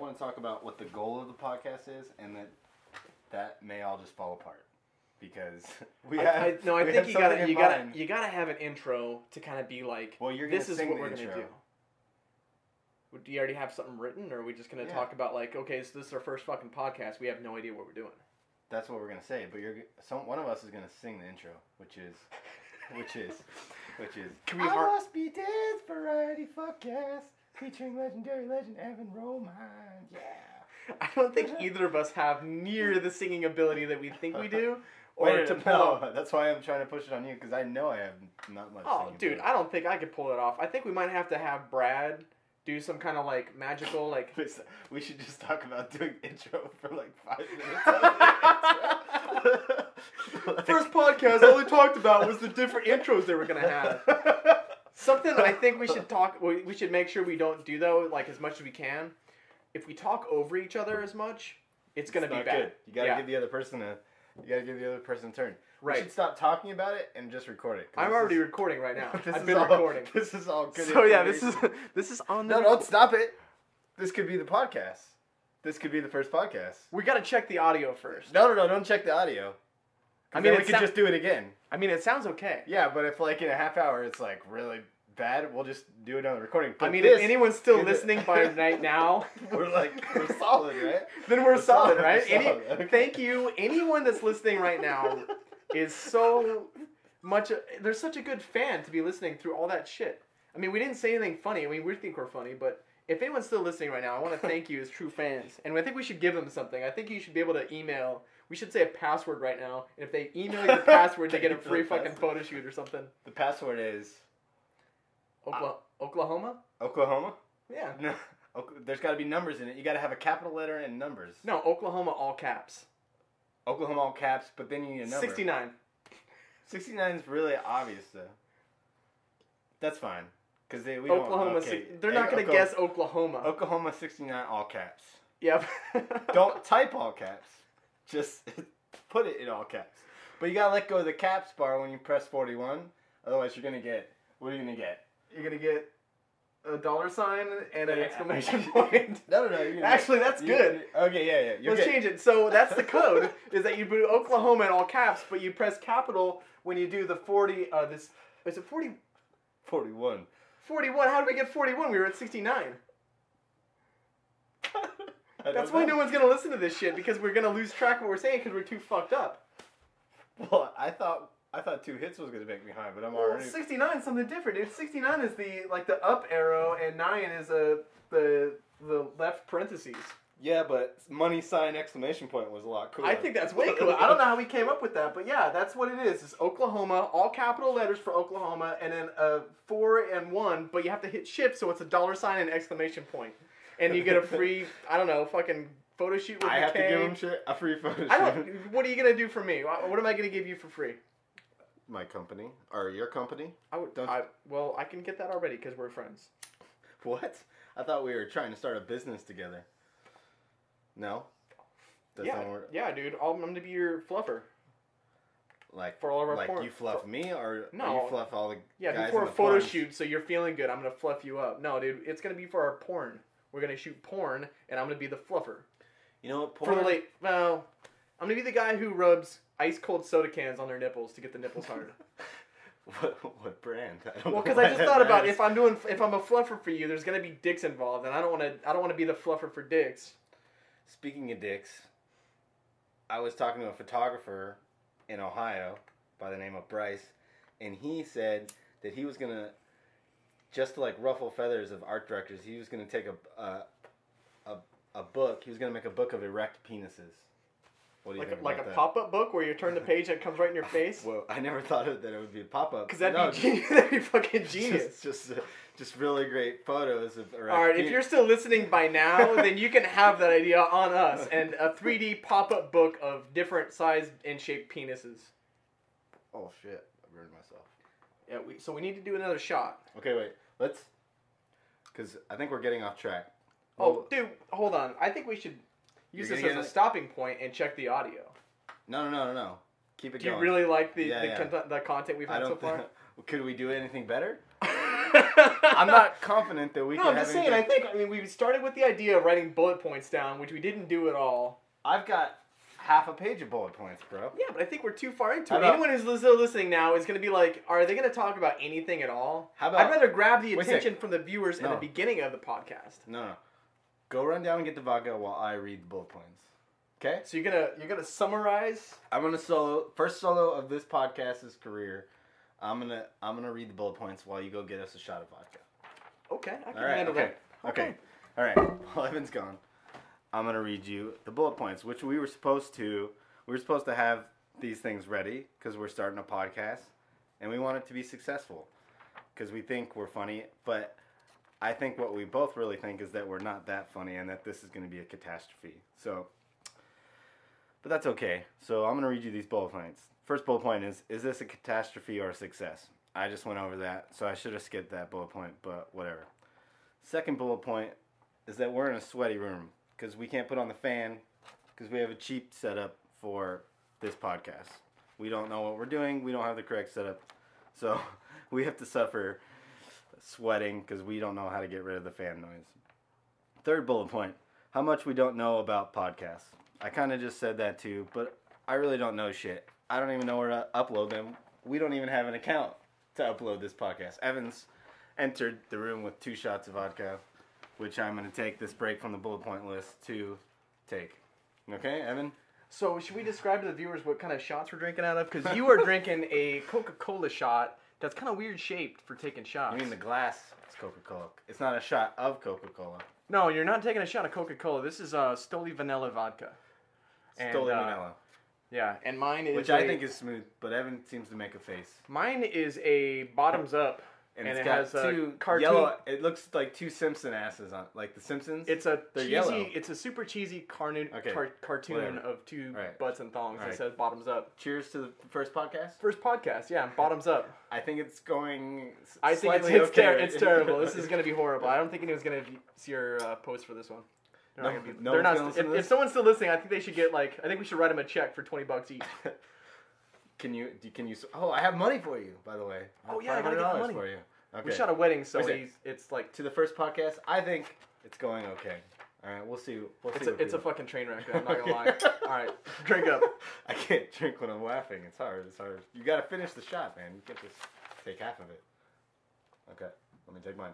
want to talk about what the goal of the podcast is, and that may all just fall apart because I think you gotta have an intro to kind of be like, well, you're this is sing what the we're intro. gonna do. Do you already have something written, or are we just gonna talk about like, okay, so this is our first fucking podcast. We have no idea what we're doing. That's what we're gonna say, but one of us is gonna sing the intro, which is. I Must Be Dead's Variety Fuckcast, featuring legendary legend Evan Romine. Yeah. I don't think either of us have near the singing ability that we think we do. That's why I'm trying to push it on you, because I know I have not much singing dude, ability. I don't think I could pull it off. I think we might have to have Brad do some kind of like magical like. We should just talk about doing intro for like 5 minutes. First podcast, all we talked about was the different intros they were gonna have. Something I think we should make sure we don't do though, like as much as we can. If we talk over each other as much, it's gonna be bad. Good. You gotta give the other person a turn. Right. We should stop talking about it and just record it. I'm already recording right now. I've been recording. This is all good. So yeah, this is on the. No, don't stop it. This could be the podcast. This could be the first podcast. We gotta check the audio first. No, don't check the audio. I mean, we could just do it again. I mean, it sounds okay. Yeah, but if like in a half hour it's like really bad, we'll just do it on the recording. But I mean, if anyone's still listening by right now, we're solid, right? Then we're solid, right? Okay. Thank you. Anyone that's listening right now is so much. They're such a good fan to be listening through all that shit. I mean, we didn't say anything funny. I mean, we think we're funny, but if anyone's still listening right now, I want to thank you as true fans. And I think we should give them something. I think you should be able to email. We should say a password right now. And if they email you the password, they get a free fucking photo shoot or something. The password is... Oklahoma? Oklahoma? Yeah. No, there's got to be numbers in it. You got to have a capital letter and numbers. No, Oklahoma all caps. Oklahoma all caps, but then you need a number. 69. 69 is really obvious, though. That's fine. Because we Oklahoma, they're not going to guess Oklahoma. Oklahoma 69 all caps. Yep. Don't type all caps. Just put it in all caps. But you got to let go of the caps bar when you press 41. Otherwise, you're going to get... What are you going to get? You're going to get a $sign and an exclamation point. No. Actually, that's good. Okay, yeah. Let's change it. So that's the code, is that you put Oklahoma in all caps, but you press capital when you do the 40... is it 40? 41. 41? How did we get 41? We were at 69. That's why no one's going to listen to this shit, because we're going to lose track of what we're saying because we're too fucked up. Well, I thought 2 hits was going to make me high, but I'm already... 69 is something different, dude. 69 is the up arrow, and 9 is the left parentheses. Yeah, but money sign exclamation point was a lot cooler. I think that's way cooler. I don't know how we came up with that, but yeah, that's what it is. It's Oklahoma, all capital letters for Oklahoma, and then 4 and 1, but you have to hit shift, so it's a $sign and exclamation point. And you get a free, I don't know, fucking photo shoot with I have McKay. to give him a free photo shoot. What are you going to do for me? What am I going to give you for free? My company. Or your company? Well, I can get that already because we're friends. What? I thought we were trying to start a business together. No? Yeah, dude. I'm going to be your fluffer. Like, for all of our porn. You fluff me, or no, you fluff all the guys before in a the photo porn? shoot, so you're feeling good, I'm going to fluff you up. No, dude, it's going to be for our porn. We're going to shoot porn, and I'm going to be the fluffer. You know what, porn? I'm going to be the guy who rubs ice-cold soda cans on their nipples to get the nipples hard. What brand? Well, because I just thought about if I'm a fluffer for you, there's going to be dicks involved, and I don't want to be the fluffer for dicks. Speaking of dicks, I was talking to a photographer in Ohio by the name of Bryce, and he said that he was going to, just to like ruffle feathers of art directors, he was going to take a book. He was going to make a book of erect penises. What do you think about that? Like a pop-up book where you turn the page and it comes right in your face? Well, I never thought that it would be a pop-up. Because that'd be fucking genius. Just really great photos of erect All right, if you're still listening by now, then you can have that idea on us. And a 3D pop-up book of different size and shaped penises. Oh, shit. I ruined myself. Yeah, so we need to do another shot. Okay, wait. Let's... Because I think we're getting off track. Oh, dude, hold on. I think we should use this as a stopping point and check the audio. No. Keep it going. Do you really like the content we've had so far? Could we do anything better? I'm not confident that we No, can I'm have just saying, I mean, we started with the idea of writing bullet points down, which we didn't do at all. I've got half a page of bullet points, bro. Yeah, but I think we're too far into How it. about- Anyone who's still listening now is going to be like, are they going to talk about anything at all? How about- I'd rather grab the Wait a attention from the viewers in No. the beginning of the podcast. No. Go run down and get the vodka while I read the bullet points. Okay? So you're gonna summarize. I'm gonna first solo of this podcast's career. I'm gonna read the bullet points while you go get us a shot of vodka. Okay, I can All right. handle Okay. that. Okay. All right. While Evan's gone, I'm gonna read you the bullet points, which we were supposed to have these things ready because we're starting a podcast and we want it to be successful because we think we're funny, but I think what we both really think is that we're not that funny and that this is going to be a catastrophe. So, but that's okay. So I'm going to read you these bullet points. First bullet point is this a catastrophe or a success? I just went over that, so I should have skipped that bullet point, but whatever. Second bullet point is that we're in a sweaty room because we can't put on the fan because we have a cheap setup for this podcast. We don't know what we're doing. We don't have the correct setup. So we have to suffer sweating because we don't know how to get rid of the fan noise. Third bullet point, how much we don't know about podcasts. I kind of just said that too, but I really don't know shit. I don't even know where to upload them. We don't even have an account to upload this podcast. Evans entered the room with 2 shots of vodka, which I'm going to take this break from the bullet point list to take. Okay, Evan? So should we describe to the viewers what kind of shots we're drinking out of? Because you are drinking a Coca-Cola shot that's kind of weird shaped for taking shots. I mean the glass is Coca-Cola. It's not a shot of Coca-Cola. No, you're not taking a shot of Coca-Cola. This is Stoli Vanilla Vodka. Stoli Vanilla. Yeah, and mine is Which I think is smooth, but Evan seems to make a face. Mine is a bottoms up, And it it's got has 2 cartoon. yellow. It looks like 2 Simpson asses on, like the Simpsons. It's a They're cheesy. yellow. It's a super cheesy cartoon Whatever. of 2 Right. butts and thongs that Right. says bottoms up. Cheers to the first podcast. First podcast, yeah, bottoms up. I think it's going. I think slightly it's okay. it's terrible. This is gonna be horrible. I don't think anyone's gonna see your post for this one. They're not gonna be. No They're one's not. gonna listen to If this? someone's still listening, I think they should get like. I think we should write them a check for $20 each. Can you? Oh, I have money for you, by the way. I have Oh, yeah, I gotta get the $500 money. for you. Okay. We shot a wedding, so Wait a sec. it's like To the first podcast, I think it's going okay. All right, we'll see. We'll see. it's a fucking train wreck. I'm not gonna lie. All right, drink up. I can't drink when I'm laughing. It's hard. It's hard. You gotta finish the shot, man. You can't just take half of it. Okay, let me take mine.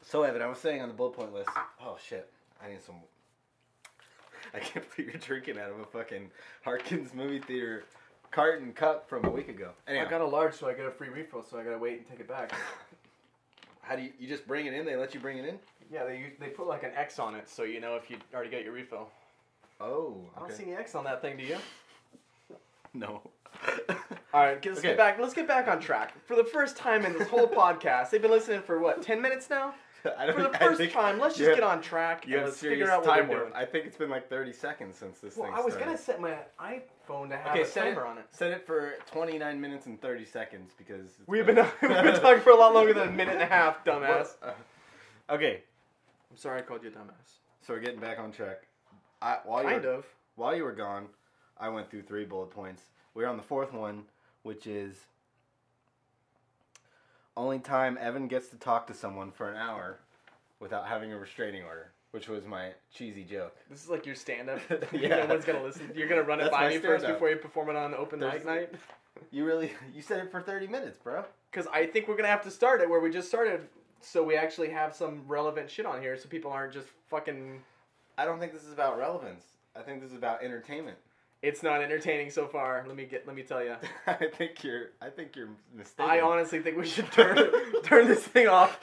So, Evan, I was saying on the bullet point list. Oh shit! I need some. I can't believe you're drinking out of a fucking Harkins movie theater carton cup from a week ago. Anyhow, I got a large, so I get a free refill. So I gotta wait and take it back. how do you just bring it in? They let you bring it in? Yeah, they put like an X on it, so you know if you already got your refill. Oh, I don't okay. see any X on that thing, do you? No. All right, let's Okay. get back. Let's get back on track. For the first time in this whole podcast, they've been listening for what, 10 minutes now? I For the first time, let's just get on track You and have let's serious figure out what time we're warp. doing. I think it's been like 30 seconds since this Well, thing I was started. gonna set my iPhone to have Okay, a timer on it. Set it for 29 minutes and 30 seconds because it's We've been talking for a lot longer than a minute and a half, dumbass. Okay, I'm sorry I called you a dumbass. so we're getting back on track. While you were gone, I went through 3 bullet points. We're on the 4th one, which is only time Evan gets to talk to someone for an hour without having a restraining order, which was my cheesy joke. This is like your stand-up. Yeah. No one's gonna listen. You're gonna run it That's by my me first stand-up. before you perform it on open mic night. You said it for 30 minutes, bro. Because I think we're gonna have to start it where we just started, so we actually have some relevant shit on here, so people aren't just fucking. I don't think this is about relevance. I think this is about entertainment. It's not entertaining so far. Let me tell you. I think you're mistaken. I honestly think we should turn this thing off,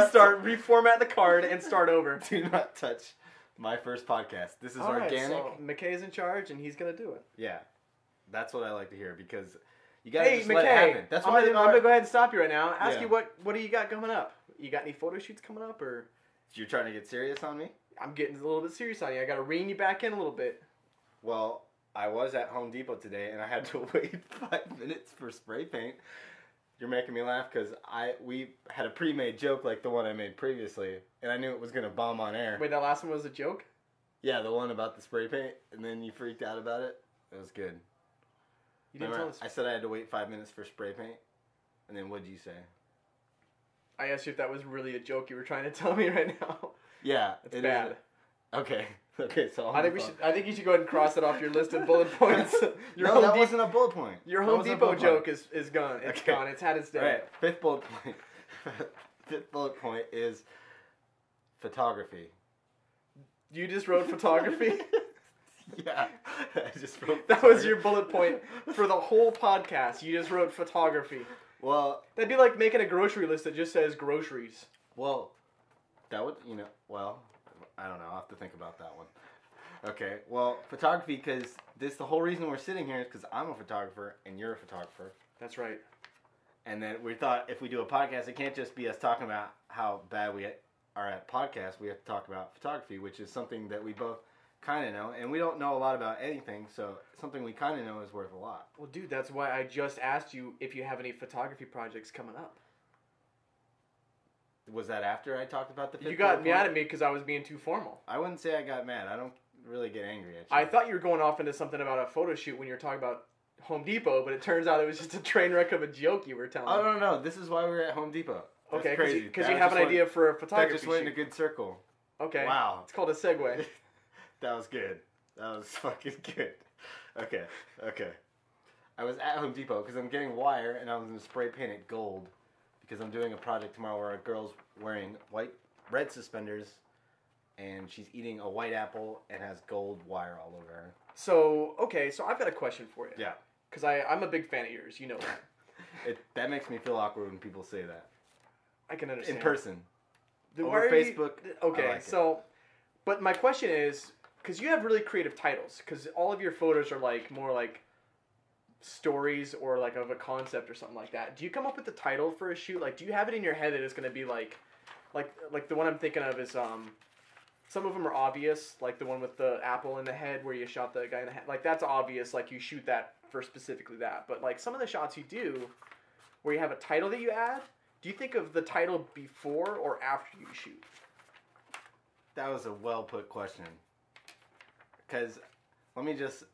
reformat the card, and start over. Do not touch my first podcast. This is All right, organic. so McKay's in charge, and he's gonna do it. Yeah, that's what I like to hear because you gotta Hey, just McKay, let it happen. That's why I'm gonna go ahead and stop you right now. Ask Yeah. you what do you got coming up? You got any photo shoots coming up, or you're trying to get serious on me. I'm getting a little bit serious on you. I gotta rein you back in a little bit. Well, I was at Home Depot today and I had to wait 5 minutes for spray paint. You're making me laugh because we had a pre-made joke like the one I made previously, and I knew it was gonna bomb on air. Wait, that last one was a joke? Yeah, the one about the spray paint, and then you freaked out about it. It was good. You didn't Remember, tell us. I said I had to wait 5 minutes for spray paint, And then what did you say? I asked you if that was really a joke you were trying to tell me right now. Yeah. It's bad. Okay. Okay, so I think you should go ahead and cross it off your list of bullet points. That wasn't a bullet point. Your Home Depot joke is gone. It's Okay. gone. It's had its day. All right, fifth bullet point. Fifth bullet point is photography. You just wrote photography? Yeah, I just wrote That was your bullet point for the whole podcast. You just wrote photography. Well, that'd be like making a grocery list that just says groceries. Well, that would, I don't know. I'll have to think about that one. Okay, well, photography, because the whole reason we're sitting here is because I'm a photographer and you're a photographer. That's right. And then we thought if we do a podcast, it can't just be us talking about how bad we are at podcasts. We have to talk about photography, which is something that we both kind of know. And we don't know a lot about anything, so something we kind of know is worth a lot. Well, dude, that's why I just asked you if you have any photography projects coming up. Was that after I talked about the fifth You got bullet mad point? at me because I was being too formal. I wouldn't say I got mad. I don't really get angry at you. I thought you were going off into something about a photo shoot when you were talking about Home Depot, but it turns out it was just a train wreck of a joke you were telling. Oh, no. This is why we were at Home Depot. That's okay, crazy. because you have an idea for a photography That just went in shoot. a good circle. Okay. Wow. It's called a segue. That was good. That was fucking good. Okay. I was at Home Depot because I'm getting wire and I was going to spray paint it gold because I'm doing a project tomorrow where a girl's wearing red suspenders and she's eating a white apple and has gold wire all over her. So I've got a question for you. Yeah. Because I'm a big fan of yours, you know that. That makes me feel awkward when people say that. I can understand. In person. Then Over Facebook. Okay, I like so, but my question is, because you have really creative titles, because all of your photos are more like stories or like of a concept or something like that. Do you come up with the title for a shoot? Like, do you have it in your head that it's going to be like the one I'm thinking of is some of them are obvious, like the one with the apple in the head where you shot the guy in the head. Like that's obvious, like you shoot that for specifically that. But like some of the shots you do, where you have a title that you add. Do you think of the title before or after you shoot? That was a well-put question. Because, let me just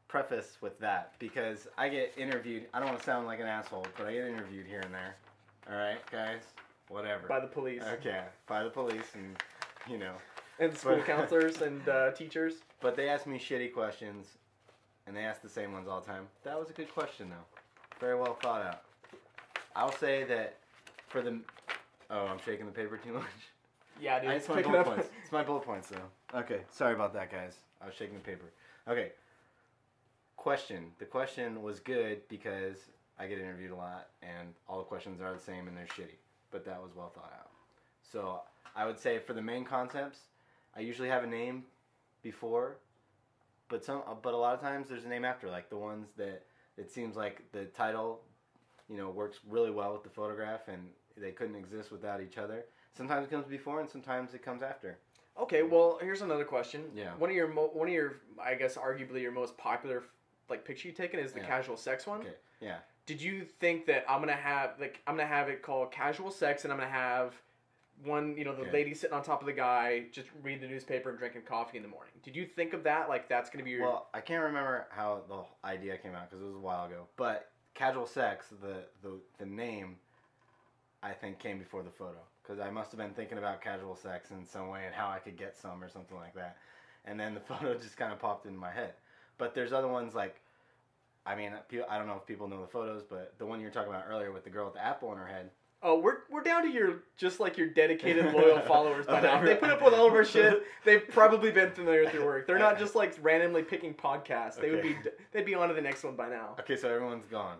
preface with that. Because I get interviewed, I don't want to sound like an asshole, but I get interviewed here and there. Alright, guys? Whatever. By the police. Okay, by the police and, And school counselors and teachers. But they ask me shitty questions, and they ask the same ones all the time. That was a good question, though. Very well thought out. I'll say that for the... Oh, I'm shaking the paper too much? Yeah, dude. It's my bullet points. It's my bullet points, though. Okay, sorry about that, guys. I was shaking the paper. Okay. Question. The question was good because I get interviewed a lot, and all the questions are the same, and they're shitty. But that was well thought out. So, I would say for the main concepts, I usually have a name before, but a lot of times there's a name after, like the ones that it seems like the title, works really well with the photograph, and they couldn't exist without each other. Sometimes it comes before, and sometimes it comes after. Okay, well, here's another question. Yeah. One of your, I guess, arguably your most popular, picture you've taken is the casual sex one. Okay. Yeah. Did you think that I'm gonna have it called casual sex, and I'm gonna have one, the lady sitting on top of the guy, just reading the newspaper and drinking coffee in the morning? Did you think of that? Like that's gonna be your... Well, I can't remember how the idea came out because it was a while ago. But casual sex, the name, I think came before the photo because I must have been thinking about casual sex in some way and how I could get some or something like that, and then the photo just kind of popped into my head. But there's other ones like, I don't know if people know the photos, but the one you were talking about earlier with the girl with the apple on her head. Oh, we're down to your dedicated loyal followers by now. If they put up with all of our shit, they've probably been familiar with your work. They're not just like randomly picking podcasts. They'd be on to the next one by now. Okay, so everyone's gone.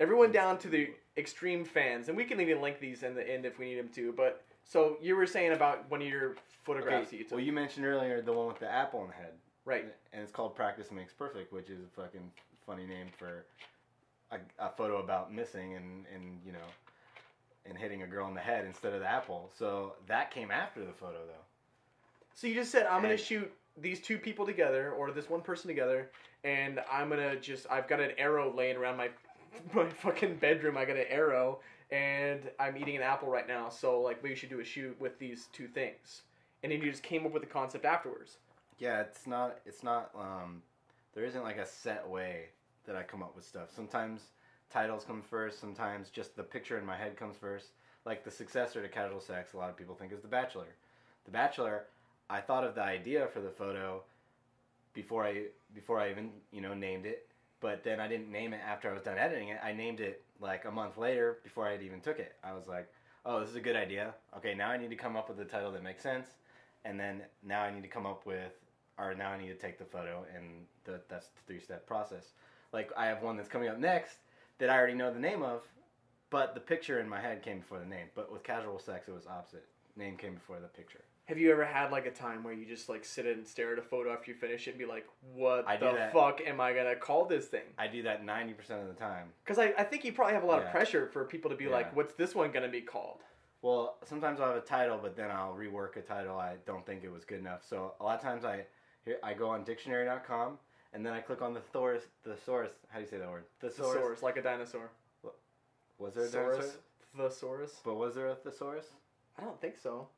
Everyone down to the extreme fans, and we can even link these in the end if we need them to. But so you were saying about one of your photographs that you took. Well, you mentioned earlier the one with the apple on the head, right? And it's called "Practice Makes Perfect," which is a fucking funny name for a photo about missing and hitting a girl in the head instead of the apple. So that came after the photo, though. So you just said, I'm going to shoot these two people together, or this one person together, and I've got an arrow laying around my fucking bedroom. I got an arrow, and I'm eating an apple right now, so we should do a shoot with these two things. And then you just came up with the concept afterwards. Yeah, it's not, there isn't like a set way that I come up with stuff. Sometimes titles come first. Sometimes just the picture in my head comes first. Like the successor to Casual Sex, a lot of people think is The Bachelor. The Bachelor, I thought of the idea for the photo before I even named it, but then I didn't name it after I was done editing it. I named it like a month later before I had even took it. I was like, oh, this is a good idea. Okay, now I need to come up with a title that makes sense, and then now I need to take the photo, and that's the 3-step process. Like, I have one that's coming up next that I already know the name of, but the picture in my head came before the name. But with Casual Sex, it was opposite. Name came before the picture. Have you ever had like a time where you just like sit and stare at a photo after you finish it and be like, what the fuck am I going to call this thing? I do that 90% of the time. Because I think you probably have a lot of pressure for people to be like, what's this one going to be called? Well, sometimes I'll have a title, but then I'll rework a title I don't think it was good enough. So a lot of times I go on dictionary.com, and then I click on the thesaurus. How do you say that word? Thesaurus, like a dinosaur. Was there a dinosaur? Thesaurus. But was there a thesaurus? I don't think so.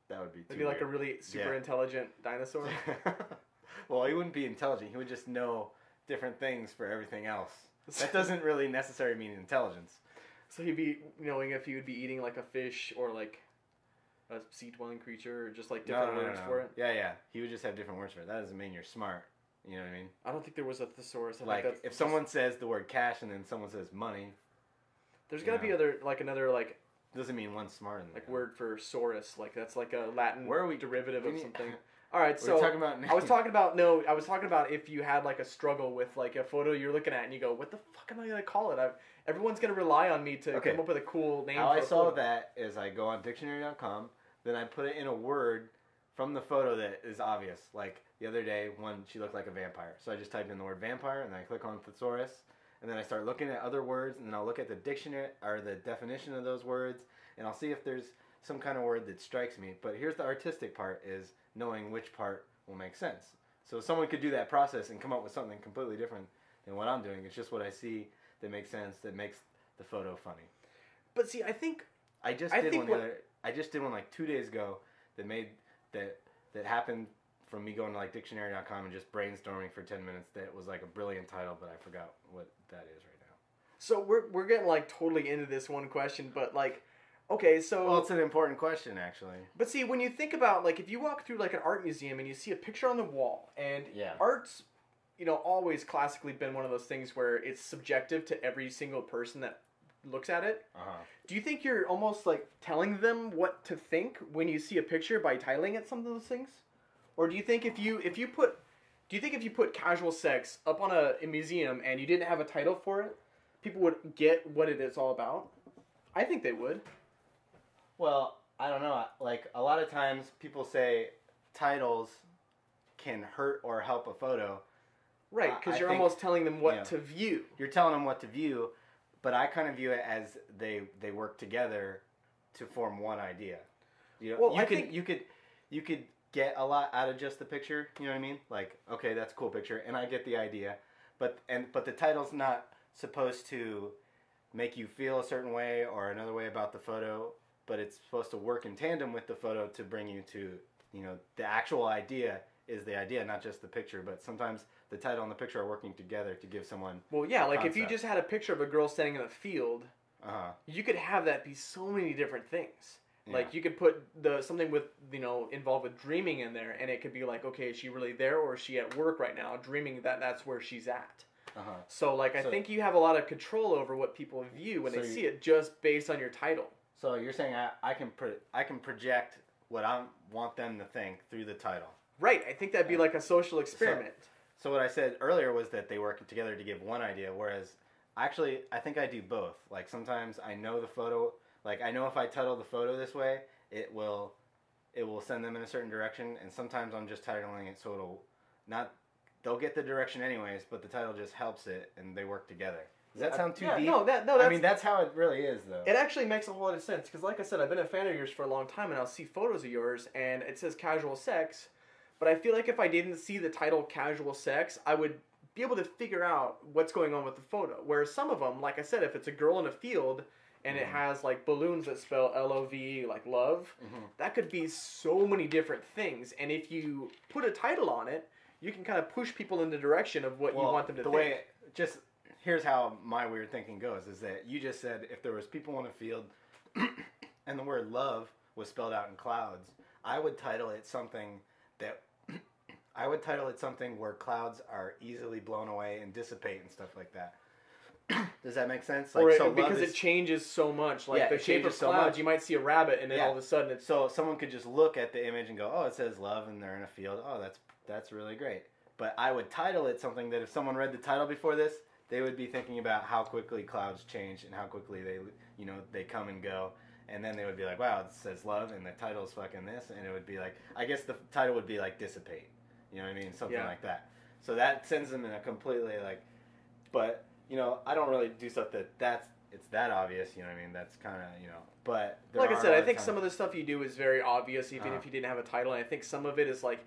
That would be too It'd be like a really super intelligent dinosaur. Well, he wouldn't be intelligent. He would just know different things for everything else. That doesn't really necessarily mean intelligence. So he'd be knowing if he would be eating like a fish or like a sea-dwelling creature, or just like different words for it. Yeah. He would just have different words for it. That doesn't mean you're smart. You know what I mean? I don't think there was a thesaurus. Like if someone says the word cash and then someone says money, there's got to be another doesn't mean one's smarter than the word for saurus. Like that's like a Latin derivative of something. All right, so talking about I was talking about if you had like a struggle with like a photo you're looking at and you go, what the fuck am I gonna call it? Everyone's gonna rely on me to come up with a cool name. How I saw that is I go on dictionary.com, then I put it in a word from the photo that is obvious. Like the other day, she looked like a vampire, so I just typed in the word vampire and then I click on thesaurus. And then I start looking at other words, and then I'll look at the dictionary or the definition of those words, and I'll see if there's some kind of word that strikes me. But here's the artistic part: is knowing which part will make sense. So someone could do that process and come up with something completely different than what I'm doing. It's just what I see that makes sense, that makes the photo funny. But see, I think I just did one like 2 days ago that happened from me going to like dictionary.com and just brainstorming for 10 minutes. That was like a brilliant title, but I forgot what that is right now. So we're getting like totally into this one question, but like, okay, so... Well, it's an important question, actually. But see, when you think about, like, if you walk through like an art museum and you see a picture on the wall, and art's, always classically been one of those things where it's subjective to every single person that looks at it. Do you think you're almost like telling them what to think when you see a picture by titling it some of those things? Or do you think if you put Casual Sex up on a museum and you didn't have a title for it, people would get what it is all about? I think they would. Well, I don't know. Like, a lot of times people say titles can hurt or help a photo. Right, because you're almost telling them what to view. You're telling them what to view, but I kind of view it as they work together to form one idea. Well, you could get a lot out of just the picture, you know what I mean? Like, okay, that's a cool picture, and I get the idea, but the title's not supposed to make you feel a certain way or another way about the photo, but it's supposed to work in tandem with the photo to bring you to, the actual idea is the idea, not just the picture, but sometimes the title and the picture are working together to give someone like concept. If you just had a picture of a girl standing in a field, you could have that be so many different things. Yeah. Like, you could put something with, involved with dreaming in there, and it could be like, okay, is she really there, or is she at work right now, dreaming that's where she's at? So, I think you have a lot of control over what people view when they see it, just based on your title. So you're saying I can project what I want them to think through the title. Right, I think that'd be like a social experiment. So what I said earlier was that they work together to give one idea, whereas, actually, I think I do both. Like, sometimes I know the photo... Like, I know if I title the photo this way, it will send them in a certain direction, and sometimes I'm just titling it so they'll get the direction anyways, but the title just helps it, and they work together. Does that sound too deep? No, I mean, that's how it really is, though. It actually makes a whole lot of sense, because like I said, I've been a fan of yours for a long time, and I'll see photos of yours, and it says Casual Sex, but I feel like if I didn't see the title Casual Sex, I would be able to figure out what's going on with the photo. Whereas some of them, like I said, if it's a girl in a field... and it has, like, balloons that spell L-O-V, like love. That could be so many different things. And if you put a title on it, you can kind of push people in the direction of what you want them to think. here's how my weird thinking goes: is that you just said if there was people in a field, and the word love was spelled out in clouds, I would title it something that. I would title it something where clouds are easily blown away and dissipate and stuff like that. Does that make sense? Like, or because it changes so much. Like the shape of clouds, you might see a rabbit, and then all of a sudden it's... So someone could just look at the image and go, oh, it says love, and they're in a field. Oh, that's really great. But I would title it something that if someone read the title before this, they would be thinking about how quickly clouds change and how quickly they come and go. And then they would be like, wow, it says love, and the title's fucking this. And it would be like, I guess the title would be like dissipate. You know what I mean? Something like that. So that sends them in a completely like, but, you know, I don't really do stuff it's that obvious, you know what I mean? That's kind of, you know, but... Like I said, I think some of the stuff you do is very obvious, even if you didn't have a title. And I think some of it is like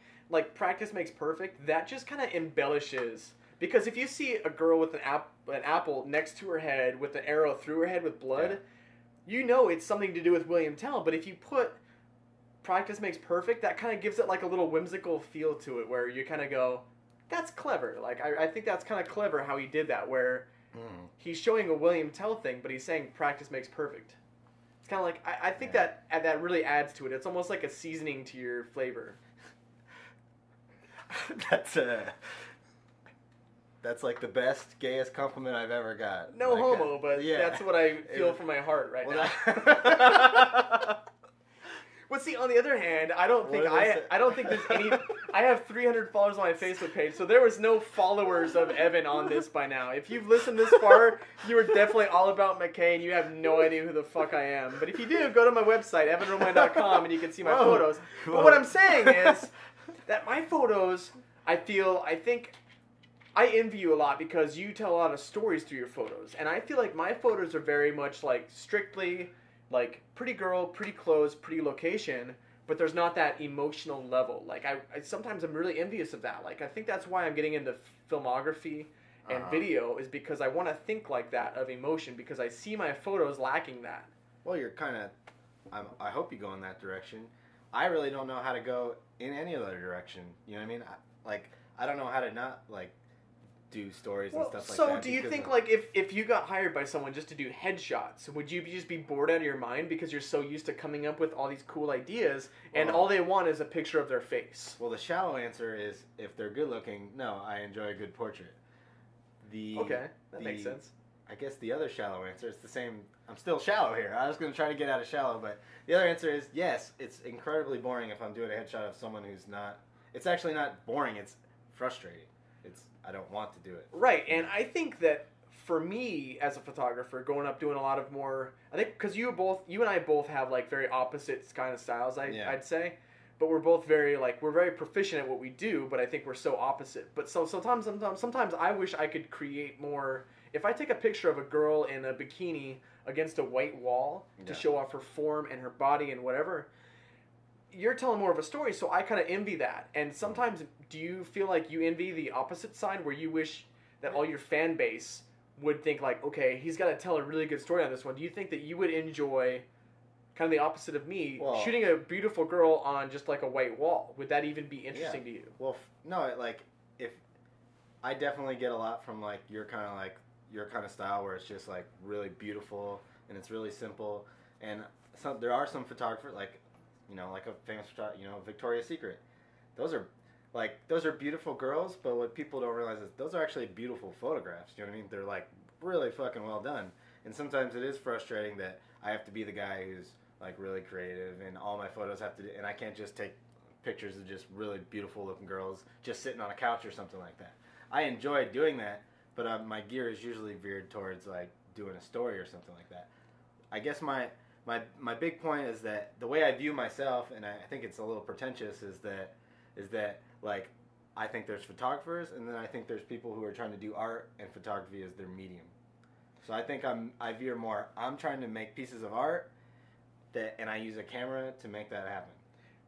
practice makes perfect. That just kind of embellishes. Because if you see a girl with an apple next to her head with an arrow through her head with blood, you know it's something to do with William Tell. But if you put... practice makes perfect, that kind of gives it like a little whimsical feel to it where you kind of go, that's clever. Like, I think that's kind of clever how he did that, where he's showing a William Tell thing, but he's saying practice makes perfect. It's kind of like, I think that really adds to it. It's almost like a seasoning to your flavor. That's like the best, gayest compliment I've ever got. No homo, but that's what I feel from my heart right now. But see, on the other hand, I don't think there's any. I have 300 followers on my Facebook page, so there was no followers of Evan on this by now. If you've listened this far, you were definitely all about McKay, and you have no idea who the fuck I am. But if you do, go to my website, evanromine.com, and you can see my photos. But what I'm saying is that my photos, I think I envy you a lot because you tell a lot of stories through your photos, and I feel like my photos are very much like strictly. Like, pretty girl, pretty clothes, pretty location, but there's not that emotional level. Like, I sometimes I'm really envious of that. Like, I think that's why I'm getting into filmography and video, is because I want to think like that of emotion, because I see my photos lacking that. Well, you're kind of... I hope you go in that direction. I really don't know how to go in any other direction. You know what I mean? I don't know how to not, like... do stories and stuff like that. So do you think, like, if you got hired by someone just to do headshots, would you just be bored out of your mind because you're so used to coming up with all these cool ideas, and all they want is a picture of their face? Well, the shallow answer is, if they're good looking, no, I enjoy a good portrait. That makes sense. I guess the other shallow answer is the same. I'm still shallow here. I was going to try to get out of shallow, but the other answer is, yes, it's incredibly boring if I'm doing a headshot of someone who's not... It's actually not boring, it's frustrating. I don't want to do it. Right, and I think that for me as a photographer, going up doing a lot of more, I think because you and I both have like very opposite kind of styles, I'd say, but we're both very we're very proficient at what we do, but I think we're so opposite. But so sometimes I wish I could create more. If I take a picture of a girl in a bikini against a white wall to show off her form and her body and whatever. You're telling more of a story, so I kind of envy that. And sometimes, do you feel like you envy the opposite side, where you wish that all your fan base would think like, okay, he's got to tell a really good story on this one? Do you think that you would enjoy kind of the opposite of me, shooting a beautiful girl on just like a white wall? Would that even be interesting to you? Well, no, like, if I definitely get a lot from like your kind of style, where it's just like really beautiful and it's really simple. And there are some photographers like a famous photographer, Victoria's Secret. Those are beautiful girls, but what people don't realize is those are actually beautiful photographs. You know what I mean? They're like really fucking well done. And sometimes it is frustrating that I have to be the guy who's like really creative, and all my photos have to do, and I can't just take pictures of just really beautiful looking girls just sitting on a couch or something like that. I enjoy doing that, but my gear is usually veered towards like doing a story or something like that. I guess my big point is that the way I view myself, and I think it's a little pretentious, is that like, I think there's photographers, and then I think there's people who are trying to do art and photography as their medium. So I think I veer more. I'm trying to make pieces of art and I use a camera to make that happen.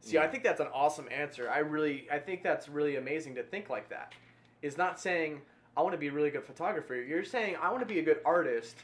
See, I think that's an awesome answer. I think that's really amazing to think like that. It's not saying I want to be a really good photographer. You're saying I want to be a good artist,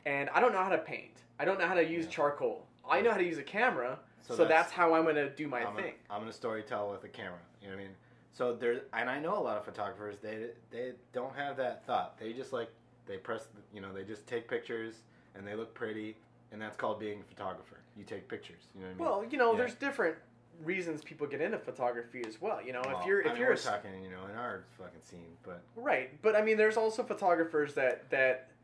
and I don't know how to paint. I don't know how to use charcoal. I know how to use a camera, so that's how I'm going to do my thing. I'm going to storytell with a camera. You know what I mean? So and I know a lot of photographers, they don't have that thought. They just like They press, they just take pictures and they look pretty, and that's called being a photographer. You take pictures. You know what I mean? Well, there's different reasons people get into photography as well. If you're we're talking, in our fucking scene, but right. But I mean, there's also photographers that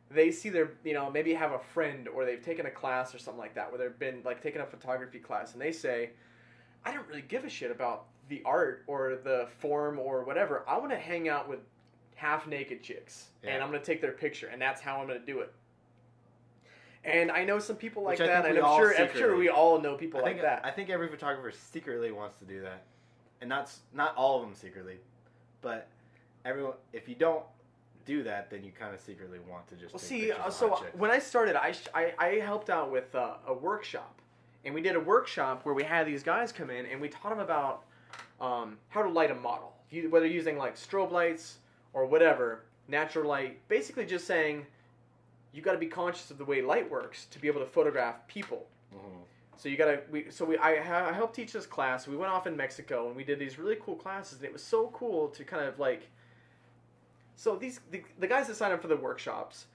they see their, maybe have a friend or they've taken a class or something like that where they've been like taking a photography class, and they say, I don't really give a shit about the art or the form or whatever. I want to hang out with half naked chicks, and I'm going to take their picture, and that's how I'm going to do it. And I know some people like that, and I'm sure we all know people like that. I think every photographer secretly wants to do that, and not all of them secretly, but everyone. If you don't do that, then you kind of secretly want to just. Well, take pictures of hot chicks. When I started, I helped out with a workshop, and we did a workshop where we had these guys come in, and we taught them about how to light a model, whether using like strobe lights or whatever, natural light. Basically, just saying. You got to be conscious of the way light works to be able to photograph people. Mm-hmm. So I helped teach this class. We went off in Mexico and we did these really cool classes, and it was so cool to kind of like. So the guys that sign up for the workshops,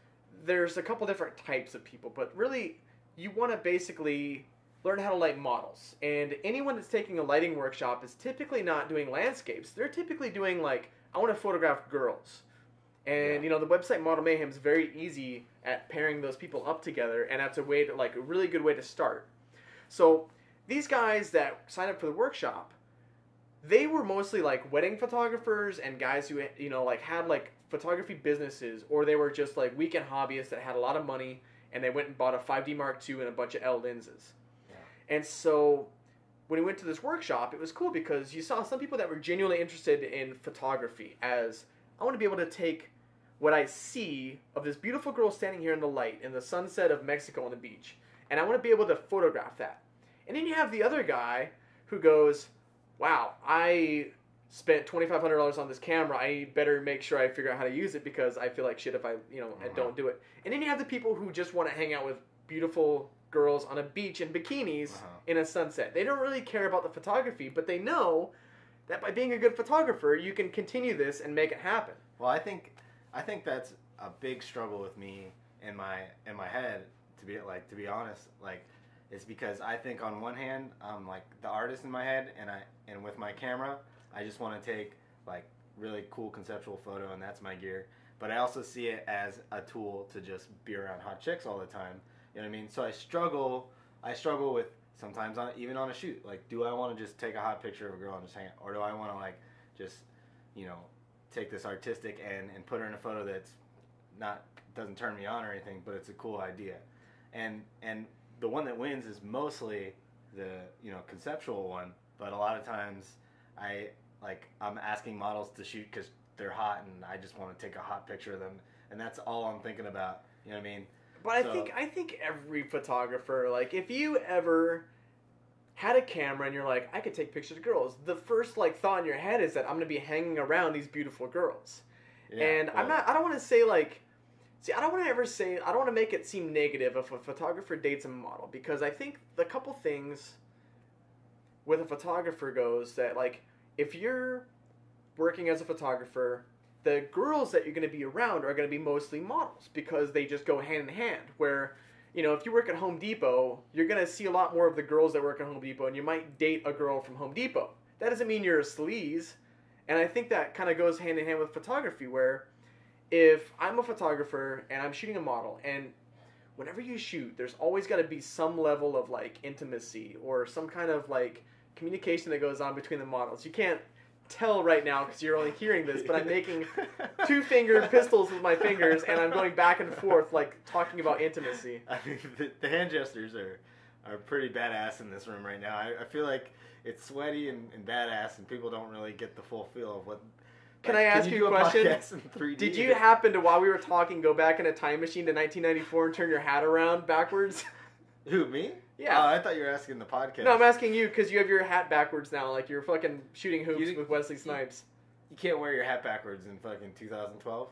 there's a couple different types of people, but really you want to basically learn how to light models. And anyone that's taking a lighting workshop is typically not doing landscapes. They're typically doing like, I want to photograph girls. And, the website Model Mayhem is very easy at pairing those people up together, and that's a really good way to start. So these guys that signed up for the workshop, they were mostly like wedding photographers and guys who, had like photography businesses, or they were just like weekend hobbyists that had a lot of money, and they went and bought a 5D Mark II and a bunch of L lenses. Yeah. And so when we went to this workshop, it was cool because you saw some people that were genuinely interested in photography as, I want to be able to take what I see of this beautiful girl standing here in the light in the sunset of Mexico on the beach, and I want to be able to photograph that. And then you have the other guy who goes, wow, I spent $2,500 on this camera. I better make sure I figure out how to use it because I feel like shit if I don't do it. And then you have the people who just want to hang out with beautiful girls on a beach in bikinis in a sunset. They don't really care about the photography, but they know that by being a good photographer, you can continue this and make it happen. Well, I think that's a big struggle with me in my head, to be honest. Like, it's because I think on one hand I'm like the artist in my head, and with my camera I just want to take like really cool conceptual photo, and that's my gear. But I also see it as a tool to just be around hot chicks all the time. You know what I mean? So I struggle with sometimes even on a shoot. Like, do I want to just take a hot picture of a girl and just hang out, or do I want to like just take this artistic and put her in a photo that's doesn't turn me on or anything, but it's a cool idea. And the one that wins is mostly the conceptual one, but a lot of times I'm asking models to shoot because they're hot and I just want to take a hot picture of them, and that's all I'm thinking about. You know what I mean? But I think every photographer, like, if you ever had a camera and you're like, I could take pictures of girls, the first like thought in your head is that I'm gonna be hanging around these beautiful girls. Yeah, and I don't want to say like, I don't want to make it seem negative if a photographer dates a model, because I think the couple things with a photographer goes that, like, if you're working as a photographer, the girls that you're going to be around are going to be mostly models because they just go hand in hand. Where, if you work at Home Depot, you're going to see a lot more of the girls that work at Home Depot, and you might date a girl from Home Depot. That doesn't mean you're a sleaze. And I think that kind of goes hand in hand with photography, where if I'm a photographer and I'm shooting a model, and whenever you shoot, there's always got to be some level of like intimacy or some kind of like communication that goes on between the models. You can't tell right now because you're only hearing this, but I'm making two-fingered pistols with my fingers, and I'm going back and forth like talking about intimacy. I mean, the hand gestures are pretty badass in this room right now. I feel like it's sweaty and badass, and people don't really get the full feel of what. Can I ask you a question? Did you happen to, while we were talking, go back in a time machine to 1994 and turn your hat around backwards? Who, me? Yeah. Oh, I thought you were asking the podcast. No, I'm asking you because you have your hat backwards now, like you're fucking shooting hoops with Wesley Snipes. You can't wear your hat backwards in fucking 2012?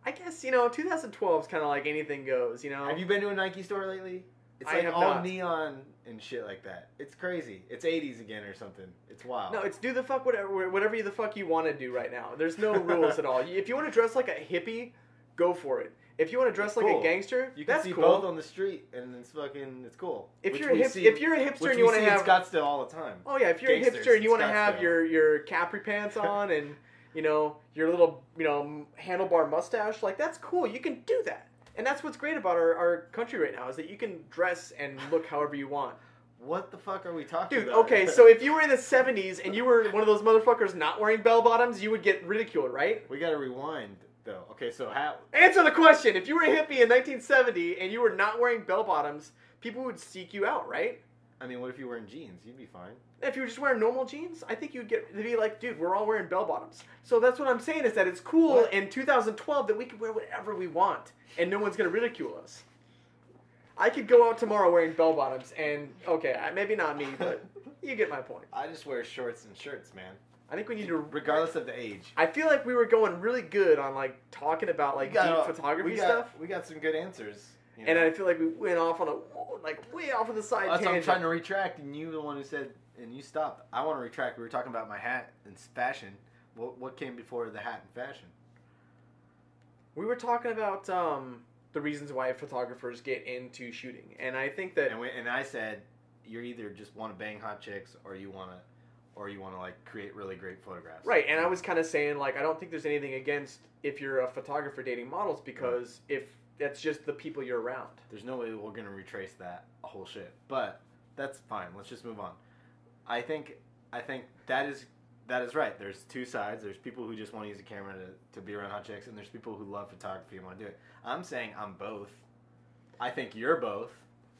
I guess, 2012 is kind of like anything goes, Have you been to a Nike store lately? It's like all neon and shit like that. It's crazy. It's 80s again or something. It's wild. No, it's do the fuck whatever the fuck you want to do right now. There's no rules at all. If you want to dress like a hippie, go for it. If you want to dress like a gangster, you can that's see cool. both on the street, and it's cool. If you're a hipster and you want to have in Scottsdale all the time. Oh yeah, if you're a hipster and you want to have your Capri pants on and your little handlebar mustache, like that's cool. You can do that, and that's what's great about our country right now is that you can dress and look however you want. What the fuck are we talking about? Dude, okay, so if you were in the 70s and you were one of those motherfuckers not wearing bell bottoms, you would get ridiculed, right? We gotta rewind. Though. Okay, so how... Answer the question. If you were a hippie in 1970 and you were not wearing bell bottoms, people would seek you out, right? I mean, what if you were wearing jeans? You'd be fine. If you were just wearing normal jeans, I think you'd be like, dude, we're all wearing bell bottoms. So that's what I'm saying is that it's cool in 2012 that we can wear whatever we want and no one's going to ridicule us. I could go out tomorrow wearing bell bottoms and, okay, maybe not me, but you get my point. I just wear shorts and shirts, man. I think we need to... Regardless of the age. I feel like we were going really good on, like, talking about, like, deep photography stuff. We got some good answers. You know? And I feel like we went off on way off on the side tangent. That's what I'm trying to retract, and you the one who said, and you stopped. I want to retract. We were talking about my hat and fashion. What came before the hat and fashion? We were talking about the reasons why photographers get into shooting. And I think that... And I said, you either just want to bang hot chicks, or you want to like create really great photographs. Right, and I was kind of saying like I don't think there's anything against if you're a photographer dating models because if that's just the people you're around. There's no way we're gonna retrace that whole shit, but that's fine. Let's just move on. I think that is right. There's two sides. There's people who just want to use a camera to be around hot chicks, and there's people who love photography and want to do it. I'm saying I'm both. I think you're both.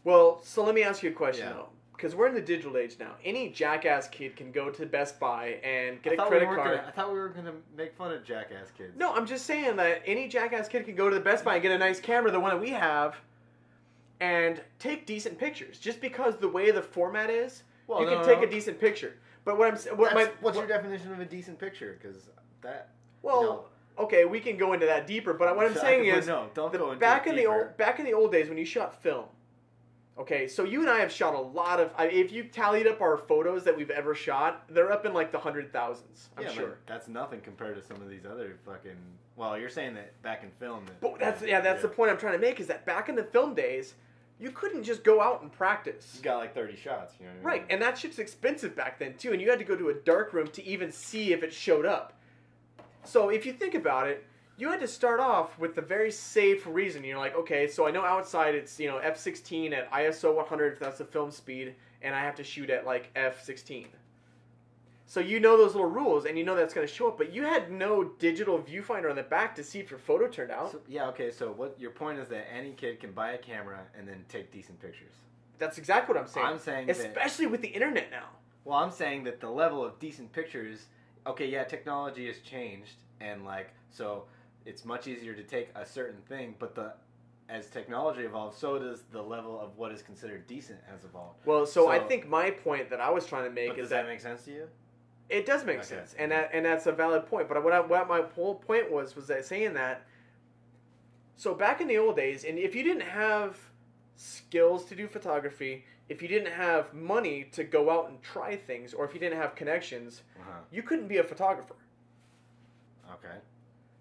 Well, so let me ask you a question though. Because we're in the digital age now. Any jackass kid can go to Best Buy and get a credit card. I thought we were going to make fun of jackass kids. No, I'm just saying that any jackass kid can go to the Best Buy and get a nice camera, the one that we have, and take decent pictures. Just because the way the format is, you can take a decent picture. But what I'm saying... What's your definition of a decent picture? Because that... Well... Okay, we can go into that deeper, but what I'm saying is... No, don't go into back it deeper. Back in the old days when you shot film... Okay, so you and I have shot a lot of... if you tallied up our photos that we've ever shot, they're up in like the 100,000s, I'm sure. That's nothing compared to some of these other fucking... Well, you're saying that back in film... But that's the point I'm trying to make, is that back in the film days, you couldn't just go out and practice. You got like 30 shots, you know what I mean? Right, and that shit's expensive back then too, and you had to go to a dark room to even see if it showed up. So if you think about it, you had to start off with the very safe reason. You're like, okay, so I know outside it's, f16 at ISO 100 if that's the film speed, and I have to shoot at like f16. So you know those little rules, and you know that's going to show up, but you had no digital viewfinder on the back to see if your photo turned out. So what your point is that any kid can buy a camera and then take decent pictures. That's exactly what I'm saying. I'm saying especially with the internet now. Well, I'm saying that the level of decent pictures, technology has changed, and so it's much easier to take a certain thing, but as technology evolves, so does the level of what is considered decent has evolved. Well, so I think my point that I was trying to make is does that make sense to you? It does make sense, and that's a valid point. But what my whole point was that saying that. So back in the old days, and if you didn't have skills to do photography, if you didn't have money to go out and try things, or if you didn't have connections, you couldn't be a photographer. Okay.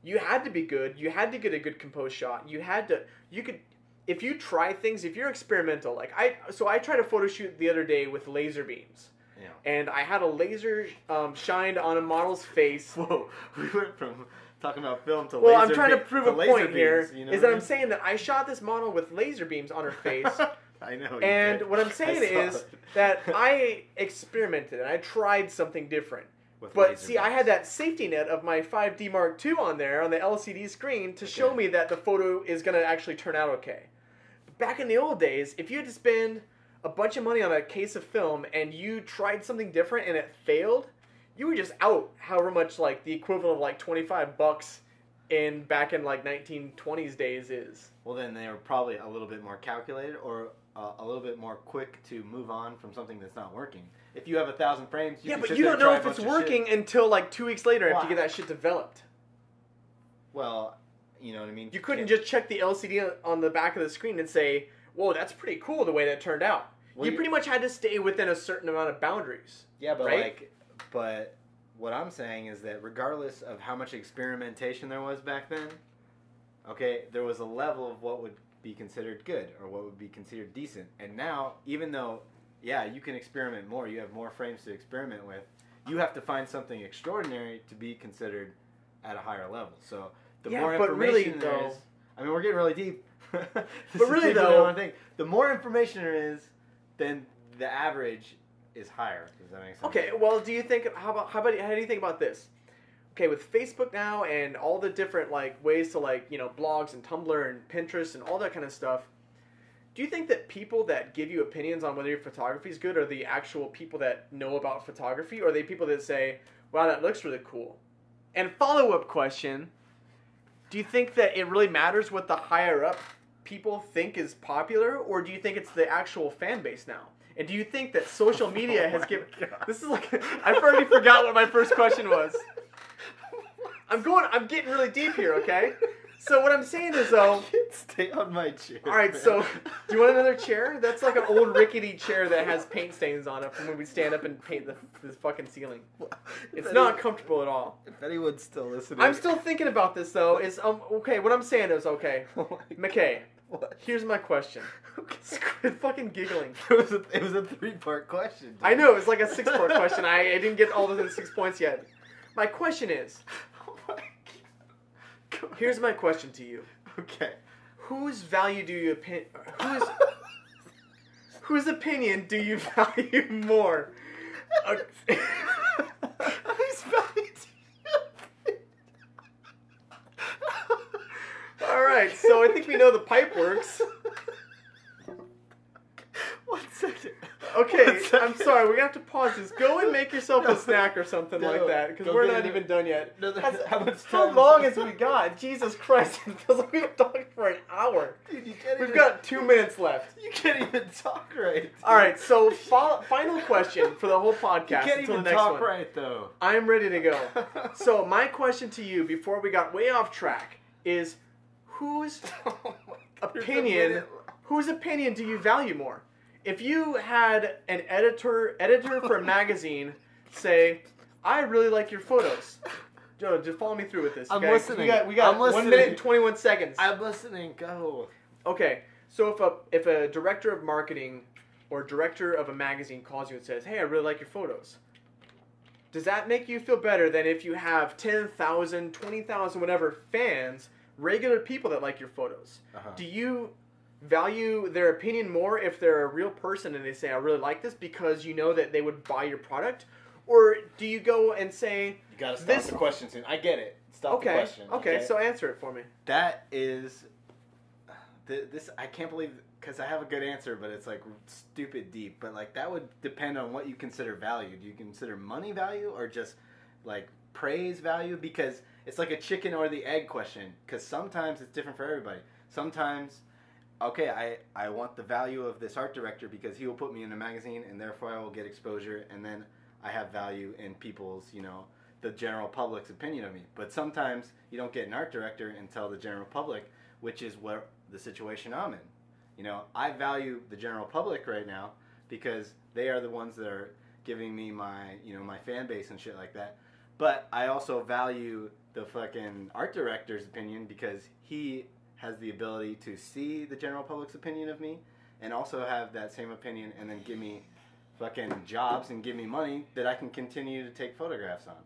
You had to be good. You had to get a good composed shot. If you try things, if you're experimental, I tried a photo shoot the other day with laser beams. Yeah. And I had a laser shined on a model's face. Whoa, we went from talking about film to laser beams. Well, I'm trying to prove a point here, you know is that I'm saying that I shot this model with laser beams on her face. I know. And what I'm saying is that I experimented and I tried something different. But see, I had that safety net of my 5D Mark II on there on the LCD screen to show me that the photo is going to actually turn out okay. But back in the old days, if you had to spend a bunch of money on a case of film and you tried something different and it failed, you were just out however much the equivalent of $25 back in 1920s days is. Well, then they were probably a little bit more calculated or a little bit more quick to move on from something that's not working. If you have 1,000 frames, but you don't know if it's working until 2 weeks later after you get that shit developed. Well, you know what I mean? You couldn't just check the LCD on the back of the screen and say, whoa, that's pretty cool the way that turned out. Well, you pretty much had to stay within a certain amount of boundaries. Yeah, but right? But what I'm saying is that regardless of how much experimentation there was back then, okay, there was a level of what would be considered good or what would be considered decent. And now, even though, yeah, you can experiment more, you have more frames to experiment with, you have to find something extraordinary to be considered at a higher level. So the more information there is, I mean, we're getting really deep. But really, though, the more information there is, then the average is higher. Does that make sense? Okay, well, do you think, how do you think about this? Okay, with Facebook now and all the different like ways to like, you know, blogs and Tumblr and Pinterest and all that kind of stuff, do you think that people that give you opinions on whether your photography is good are the actual people that know about photography, or are they people that say, wow, that looks really cool? And follow-up question, do you think that it really matters what the higher up people think is popular, or do you think it's the actual fan base now? And do you think that social media has given... This is like... I've already forgot what my first question was. I'm getting really deep here, okay? So what I'm saying is, though... I can't stay on my chair. All right, so do you want another chair? That's like an old rickety chair that has paint stains on it from when we stand up and paint this fucking ceiling. It's not comfortable at all. If anyone's still listening... I'm still thinking about this, though. Is okay, what I'm saying is, okay, McKay, here's my question. Okay. Quit fucking giggling. It was a 3-part question. Dude. I know, it's like a 6-part question. I didn't get all of the 6 points yet. My question is... Here's my question to you. Okay. Whose value do you whose opinion do you value more? Whose value do you All right, so I think we know the pipe works. 1 second. Okay, I'm sorry. We're going to have to pause this. Go and make yourself a snack or something like that, because we're not even done yet. How long has we got? Jesus Christ, it feels like we've talked for an hour. Dude, we've got 2 minutes left. You can't even talk right. Dude. All right, so final question for the whole podcast. You can't until even the next talk one. right, though. I'm ready to go. So my question to you, before we got way off track, is whose opinion do you value more? If you had an editor for a magazine say, I really like your photos. Joe, just follow me through with this. I'm okay? listening. We got I'm 1 listening. minute and 21 seconds. I'm listening. Go. Okay, so if a director of marketing or director of a magazine calls you and says, hey, I really like your photos, does that make you feel better than if you have 10,000, 20,000, whatever fans, regular people that like your photos? Uh-huh. Do you value their opinion more if they're a real person and they say, I really like this, because you know that they would buy your product? Or do you go and say... You gotta stop the question soon. I get it. Stop the question. Okay, so answer it for me. That is... This I can't believe... Because I have a good answer, but it's like stupid deep. But like that would depend on what you consider value. Do you consider money value or just like praise value? Because it's like a chicken or the egg question. Because sometimes it's different for everybody. Sometimes... Okay, I want the value of this art director because he will put me in a magazine and therefore I will get exposure, and then I have value in people's, you know, the general public's opinion of me. But sometimes you don't get an art director until the general public, which is what the situation I'm in. You know, I value the general public right now because they are the ones that are giving me my, you know, my fan base and shit like that. But I also value the fucking art director's opinion because he has the ability to see the general public's opinion of me and also have that same opinion and then give me fucking jobs and give me money that I can continue to take photographs on.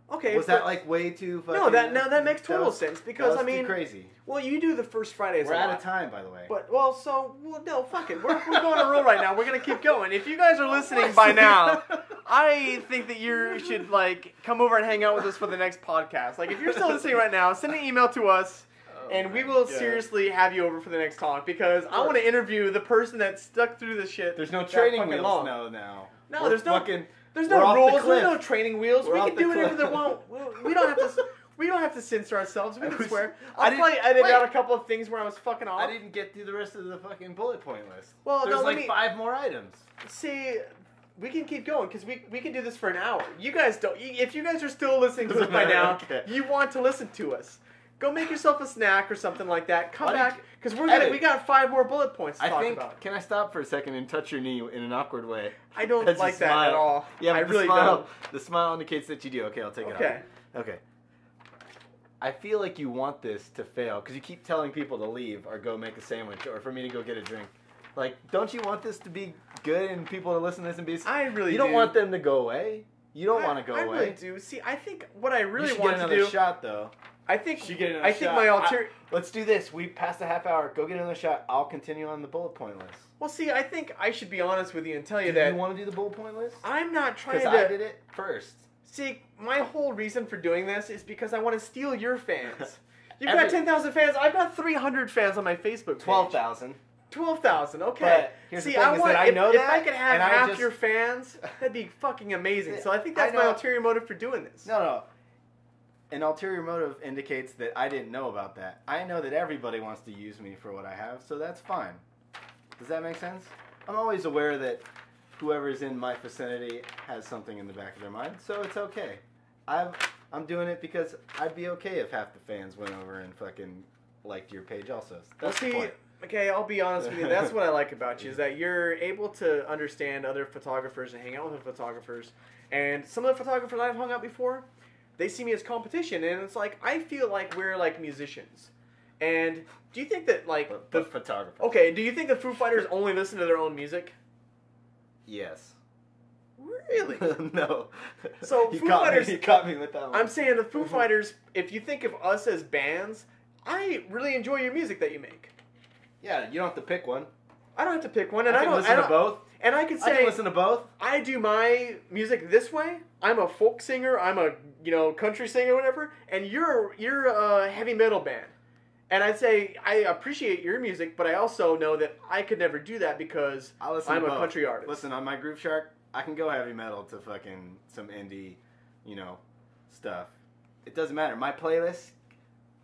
Okay. Was that like way too fucking... No, that makes total sense because, that was I mean... too crazy. Well, you do the first Fridays We're a lot. out of time, by the way. But, no, fuck it. We're going on a roll right now. We're going to keep going. If you guys are listening by now, I think that you should, like, come over and hang out with us for the next podcast. Like, if you're still listening right now, send an email to us. And we will seriously have you over for the next talk because I want to interview the person that stuck through this shit. There's no training wheels now. No, there's no rules. There's no training wheels. We can do whatever they want. We don't have to censor ourselves. We can swear. I'll probably edit out a couple of things where I was fucking off. I didn't get through the rest of the fucking bullet point list. Well, there's 5 more items. See, we can keep going because we can do this for an hour. You guys don't. If you guys are still listening to us by now, you want to listen to us. Go make yourself a snack or something like that. Come back because we got 5 more bullet points to talk about. Can I stop for a second and touch your knee in an awkward way? I don't like that at all. Yeah, I really don't. don't. The smile indicates that you do. Okay, I'll take it off. Okay. I feel like you want this to fail because you keep telling people to leave or go make a sandwich or for me to go get a drink. Like, don't you want this to be good and people to listen to this and be... I really do. You don't want them to go away. You don't want to go away. I really do. See, I think what I really you want get to another do... shot, though. I think I think my ulterior... Let's do this. We passed a half hour. Go get another shot. I'll continue on the bullet point list. Well, see, I think I should be honest with you and tell you Do that... you want to do the bullet point list? I'm not trying to... Because I did it first. See, my whole reason for doing this is because I want to steal your fans. You've got 10,000 fans. I've got 300 fans on my Facebook page. 12,000. 12,000, okay. But here's See, the thing, I want, I know if that, I could have and I half just... your fans, that'd be fucking amazing. So I think that's I my know. ulterior motive for doing this. No. An ulterior motive indicates that I didn't know about that. I know that everybody wants to use me for what I have, so that's fine. Does that make sense? I'm always aware that whoever's in my vicinity has something in the back of their mind, so it's okay. I'm doing it because I'd be okay if half the fans went over and fucking liked your page also. That's the point. Okay, I'll be honest with you. That's what I like about you, is that you're able to understand other photographers and hang out with photographers. And some of the photographers I've hung out before, they see me as competition, and it's like, I feel like we're like musicians. And do you think that like the photographer? Okay, do you think the Foo Fighters only listen to their own music? Yes. Really? No. So He Foo caught Fighters. me with that one. I'm saying the Foo Fighters. If you think of us as bands, I really enjoy your music that you make. Yeah, you don't have to pick one. I don't have to pick one, and I can don't listen to both. And I can say I can listen to both. I do my music this way. I'm a folk singer. I'm a country singer, whatever. And you're a heavy metal band. And I'd say I appreciate your music, but I also know that I could never do that because I'm a country artist. Listen, on my Groove Shark, I can go heavy metal to fucking some indie, stuff. It doesn't matter. My playlist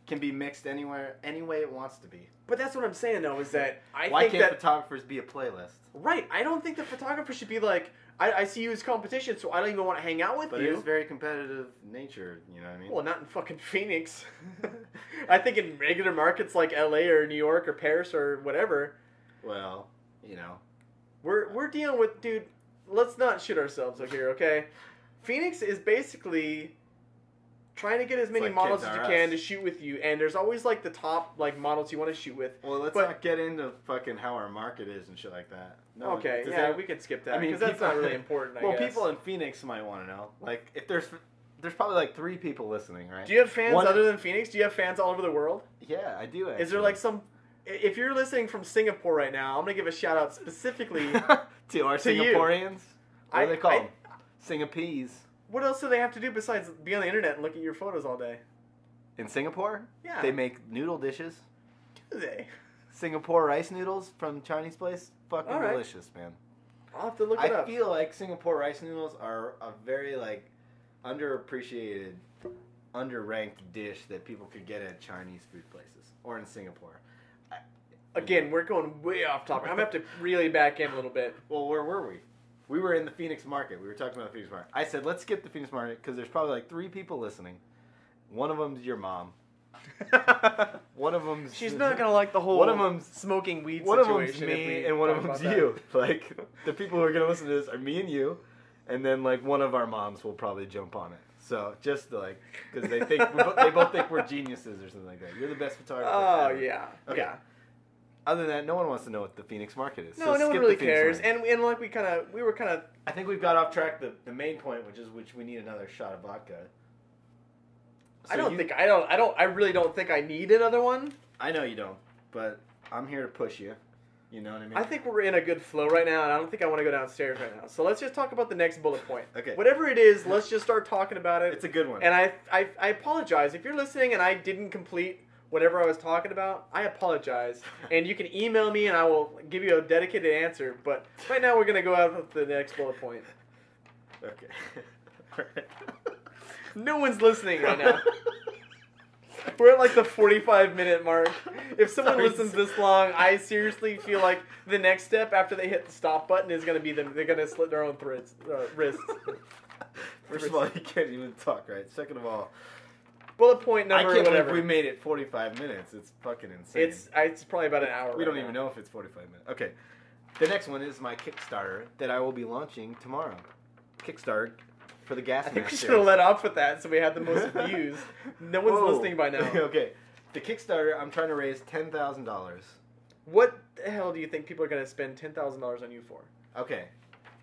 can be mixed anywhere, any way it wants to be. But that's what I'm saying, though, is that Why can't photographers be a playlist? Right. I don't think the photographer should be like, I see you as competition, so I don't even want to hang out with you. But it is very competitive nature, you know what I mean? Well, not in fucking Phoenix. I think in regular markets like LA or New York or Paris or whatever. Well, We're dealing with, dude, let's not shit ourselves here, okay? Phoenix is basically trying to get as many models as you can to shoot with you, and there's always like the top models you want to shoot with. Well, let's not get into fucking how our market is and shit like that. No, okay, we can skip that. I mean, because that's not really important. I guess. People in Phoenix might want to know. Like, if there's probably like 3 people listening, right? Do you have fans other than Phoenix? Do you have fans all over the world? Yeah, I do. Actually. Is there like some? If you're listening from Singapore right now, I'm gonna give a shout out specifically to our Singaporeans. What are they called? Singapese. What else do they have to do besides be on the internet and look at your photos all day? In Singapore? Yeah. They make noodle dishes. Do they? Singapore rice noodles from Chinese place. Fucking right. Delicious, man. I'll have to look it up. I feel like Singapore rice noodles are a very underappreciated, underranked dish that people could get at Chinese food places or in Singapore. Again, we're going way off topic. I'm going to have to really back in a little bit. Well, where were we? We were in the Phoenix market. We were talking about the Phoenix market. I said, let's skip the Phoenix market because there's probably like 3 people listening. One of them's your mom. One of them's... She's not going to like the whole one of them's, smoking weed one situation. One of them's me and one of them's you. Like, the people who are going to listen to this are me and you. And then, like, one of our moms will probably jump on it. So, just, like, because they both think we're geniuses or something like that. You're the best photographer ever. Yeah. Okay. Yeah. Other than that, no one wants to know what the Phoenix market is. No, so no one really cares. Market. And like we were kind of. I think we've got off track. The main point, which we need another shot of vodka. So I really don't think I need another one. I know you don't, but I'm here to push you. You know what I mean? I think we're in a good flow right now, and I don't think I want to go downstairs right now. So let's just talk about the next bullet point. Okay. Whatever it is, let's just start talking about it. It's a good one. And I apologize if you're listening and I didn't complete whatever I was talking about. I apologize, and you can email me and I will give you a dedicated answer. But right now we're gonna go out with the next bullet point. Okay. No one's listening right now. We're at like the 45-minute mark. If someone listens this long, I seriously feel like the next step after they hit the stop button is going to be they're going to slit their own wrists. First of all, you can't even talk right. Second of all, bullet point number I can't whatever. believe we made it 45 minutes. It's fucking insane. It's probably about an hour. We don't even know if it's 45 minutes. Okay. The next one is my Kickstarter that I will be launching tomorrow. Kickstarter for the gas I think mask we should series. have let off with that so we had the most views. No one's Whoa. listening by now. Okay. The Kickstarter, I'm trying to raise $10,000. What the hell do you think people are going to spend $10,000 on you for? Okay.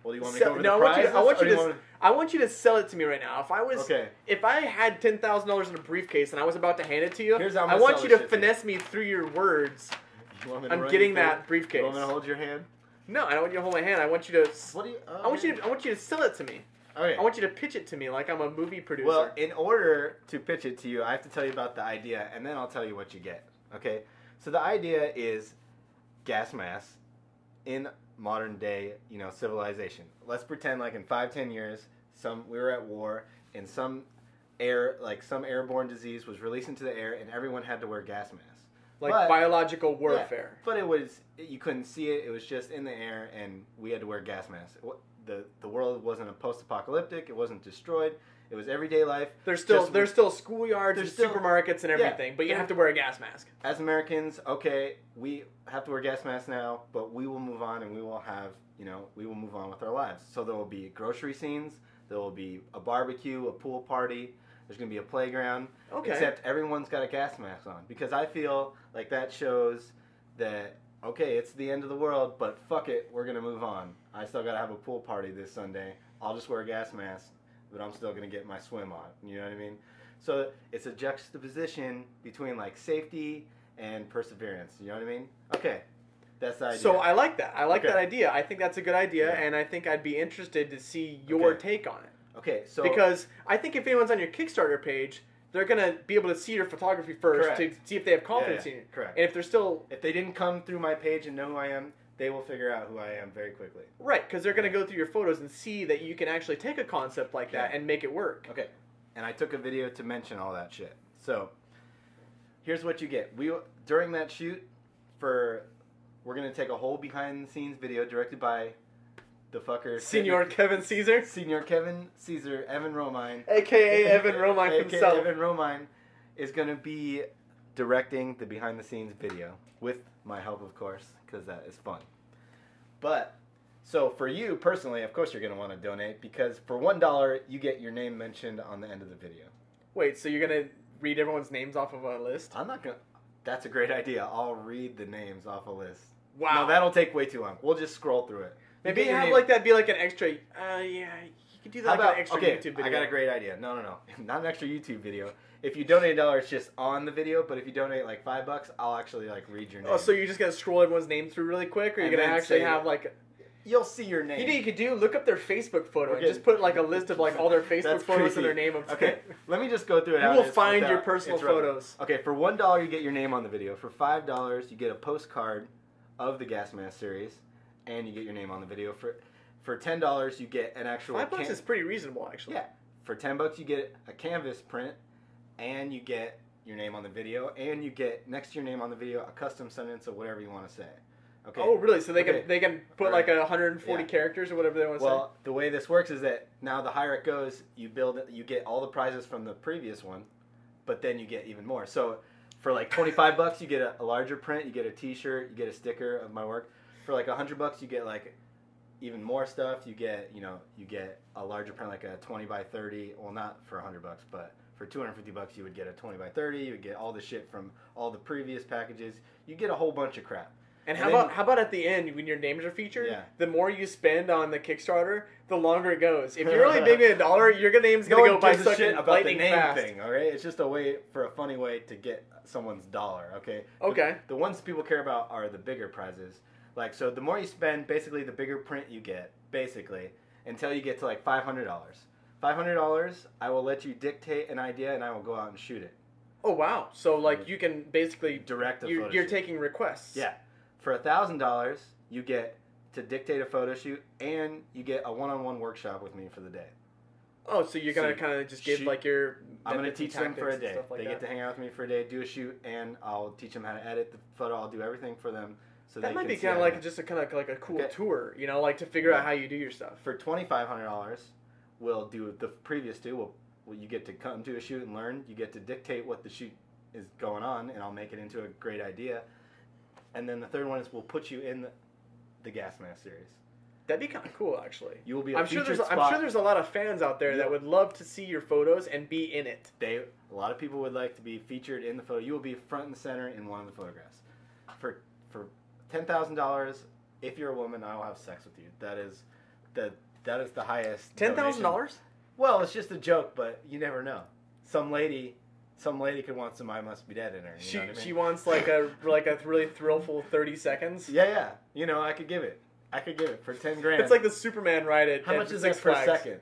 Well, do you want me to go over No, the prizes? I want you to sell it to me right now. Okay. If I had $10,000 in a briefcase and I was about to hand it to you, Here's how I'm I gonna want sell you to this shit to you. finesse me through your words. You want me to I'm run getting you that through? briefcase. You want me to hold your hand? No, I don't want you to hold my hand. I want you to. What do you? I want you to sell it to me. Okay. I want you to pitch it to me like I'm a movie producer. Well, in order to pitch it to you, I have to tell you about the idea, and then I'll tell you what you get. Okay? So the idea is gas masks in modern day, civilization. Let's pretend like in 5-10 years, we were at war, and some airborne disease was released into the air, and everyone had to wear gas masks. Biological warfare. Yeah, but you couldn't see it. It was just in the air, and we had to wear gas masks. The world wasn't a post-apocalyptic. It wasn't destroyed. It was everyday life. There's still schoolyards and supermarkets and everything, but you have to wear a gas mask. As Americans, okay, we have to wear gas masks now, but we will move on, and we will have, we will move on with our lives. So there will be grocery scenes. There will be a barbecue, a pool party. There's going to be a playground. Okay. Except everyone's got a gas mask on, because I feel like that shows that, okay, it's the end of the world, but fuck it, we're going to move on. I still got to have a pool party this Sunday. I'll just wear a gas mask, but I'm still going to get my swim on. You know what I mean? So it's a juxtaposition between like safety and perseverance. You know what I mean? Okay. That's the idea. So I like that. I like that idea. I think that's a good idea, and I think I'd be interested to see your take on it. Okay, so... Because I think if anyone's on your Kickstarter page, they're going to be able to see your photography first to see if they have confidence in you. Correct. And if they're still... If they didn't come through my page and know who I am, they will figure out who I am very quickly. Right, because they're going to go through your photos and see that you can actually take a concept like that and make it work. Okay, and I took a video to mention all that shit. So, here's what you get. During that shoot, we're going to take a whole behind-the-scenes video directed by the fucker... Senor Kevin Caesar? Senor Kevin Caesar, Evan Romine. A.K.A. Evan Romine himself. A.K.A. Evan Romine is going to be directing the behind-the-scenes video with my help, of course, because that is fun. But, so for you personally, of course you're going to want to donate, because for $1, you get your name mentioned on the end of the video. Wait, so you're going to read everyone's names off of a list? I'm not going to... That's a great idea. I'll read the names off a list. Wow. No, that'll take way too long. We'll just scroll through it. Maybe have like that be like an extra... yeah, you could do that like an extra YouTube video. I got a great idea. No. Not an extra YouTube video. If you donate $1, it's just on the video, but if you donate like $5, I'll actually like read your name. Oh, so you're just going to scroll everyone's name through really quick, or you're going to actually have like... You'll see your name. You know what you could do? Look up their Facebook photo and just put like a list of like all their Facebook photos and their name up. Okay, let me just go through it. You will find your personal photos. Okay, for $1 you get your name on the video. For $5 you get a postcard of the Gas Mask series, and you get your name on the video. For $10 you get an actual... $5 is pretty reasonable, actually. Yeah. For $10 you get a canvas print, and you get your name on the video, and you get next to your name on the video a custom sentence of whatever you want to say. Okay. Oh, really? So they can put like 140 characters or whatever they want to say? Well, the way this works is that now the higher it goes, you get all the prizes from the previous one, but then you get even more. So for like $25, you get a larger print, you get a T-shirt, you get a sticker of my work. For like $100, you get like even more stuff. You get a larger print, like a 20 by 30. Well, not for $100, but for $250, you would get a 20 by 30. You would get all the shit from all the previous packages. You get a whole bunch of crap. And how about at the end when your names are featured? Yeah. The more you spend on the Kickstarter, the longer it goes. If you're only making $1, your name's gonna go by fucking lightning fast. Thing, all right? It's just a funny way to get someone's dollar. Okay. Okay. The ones people care about are the bigger prizes. Like, so the more you spend, basically the bigger print you get, basically, until you get to like $500. $500, I will let you dictate an idea and I will go out and shoot it. Oh wow! So like you can basically direct a photo you're shoot. taking requests. Yeah. For $1,000, you get to dictate a photo shoot, and you get a one-on-one workshop with me for the day. Oh, so you're gonna kind of just give like your... I'm gonna teach them for a day. They get to hang out with me for a day, do a shoot, and I'll teach them how to edit the photo. I'll do everything for them. So that might be kind of like just a kind of like a cool tour, you know, like to figure out how you do your stuff. For $2,500, we'll do the previous two. You get to come to a shoot and learn. You get to dictate what the shoot is going on, and I'll make it into a great idea. And then the third one is we'll put you in the Gas Mask series. That'd be kind of cool, actually. You will be a I'm sure featured there's spot. I'm sure there's a lot of fans out there that would love to see your photos and be in it. A lot of people would like to be featured in the photo. You will be front and center in one of the photographs. For $10,000, if you're a woman, I will have sex with you. That is the highest. $10,000? Well, it's just a joke, but you never know. Some lady could want some I Must Be Dead in her. You know what I mean? She wants like a really thrillful 30 seconds. Yeah. You know, I could give it for $10,000. It's like the Superman ride at How much is Six that per Flags. second?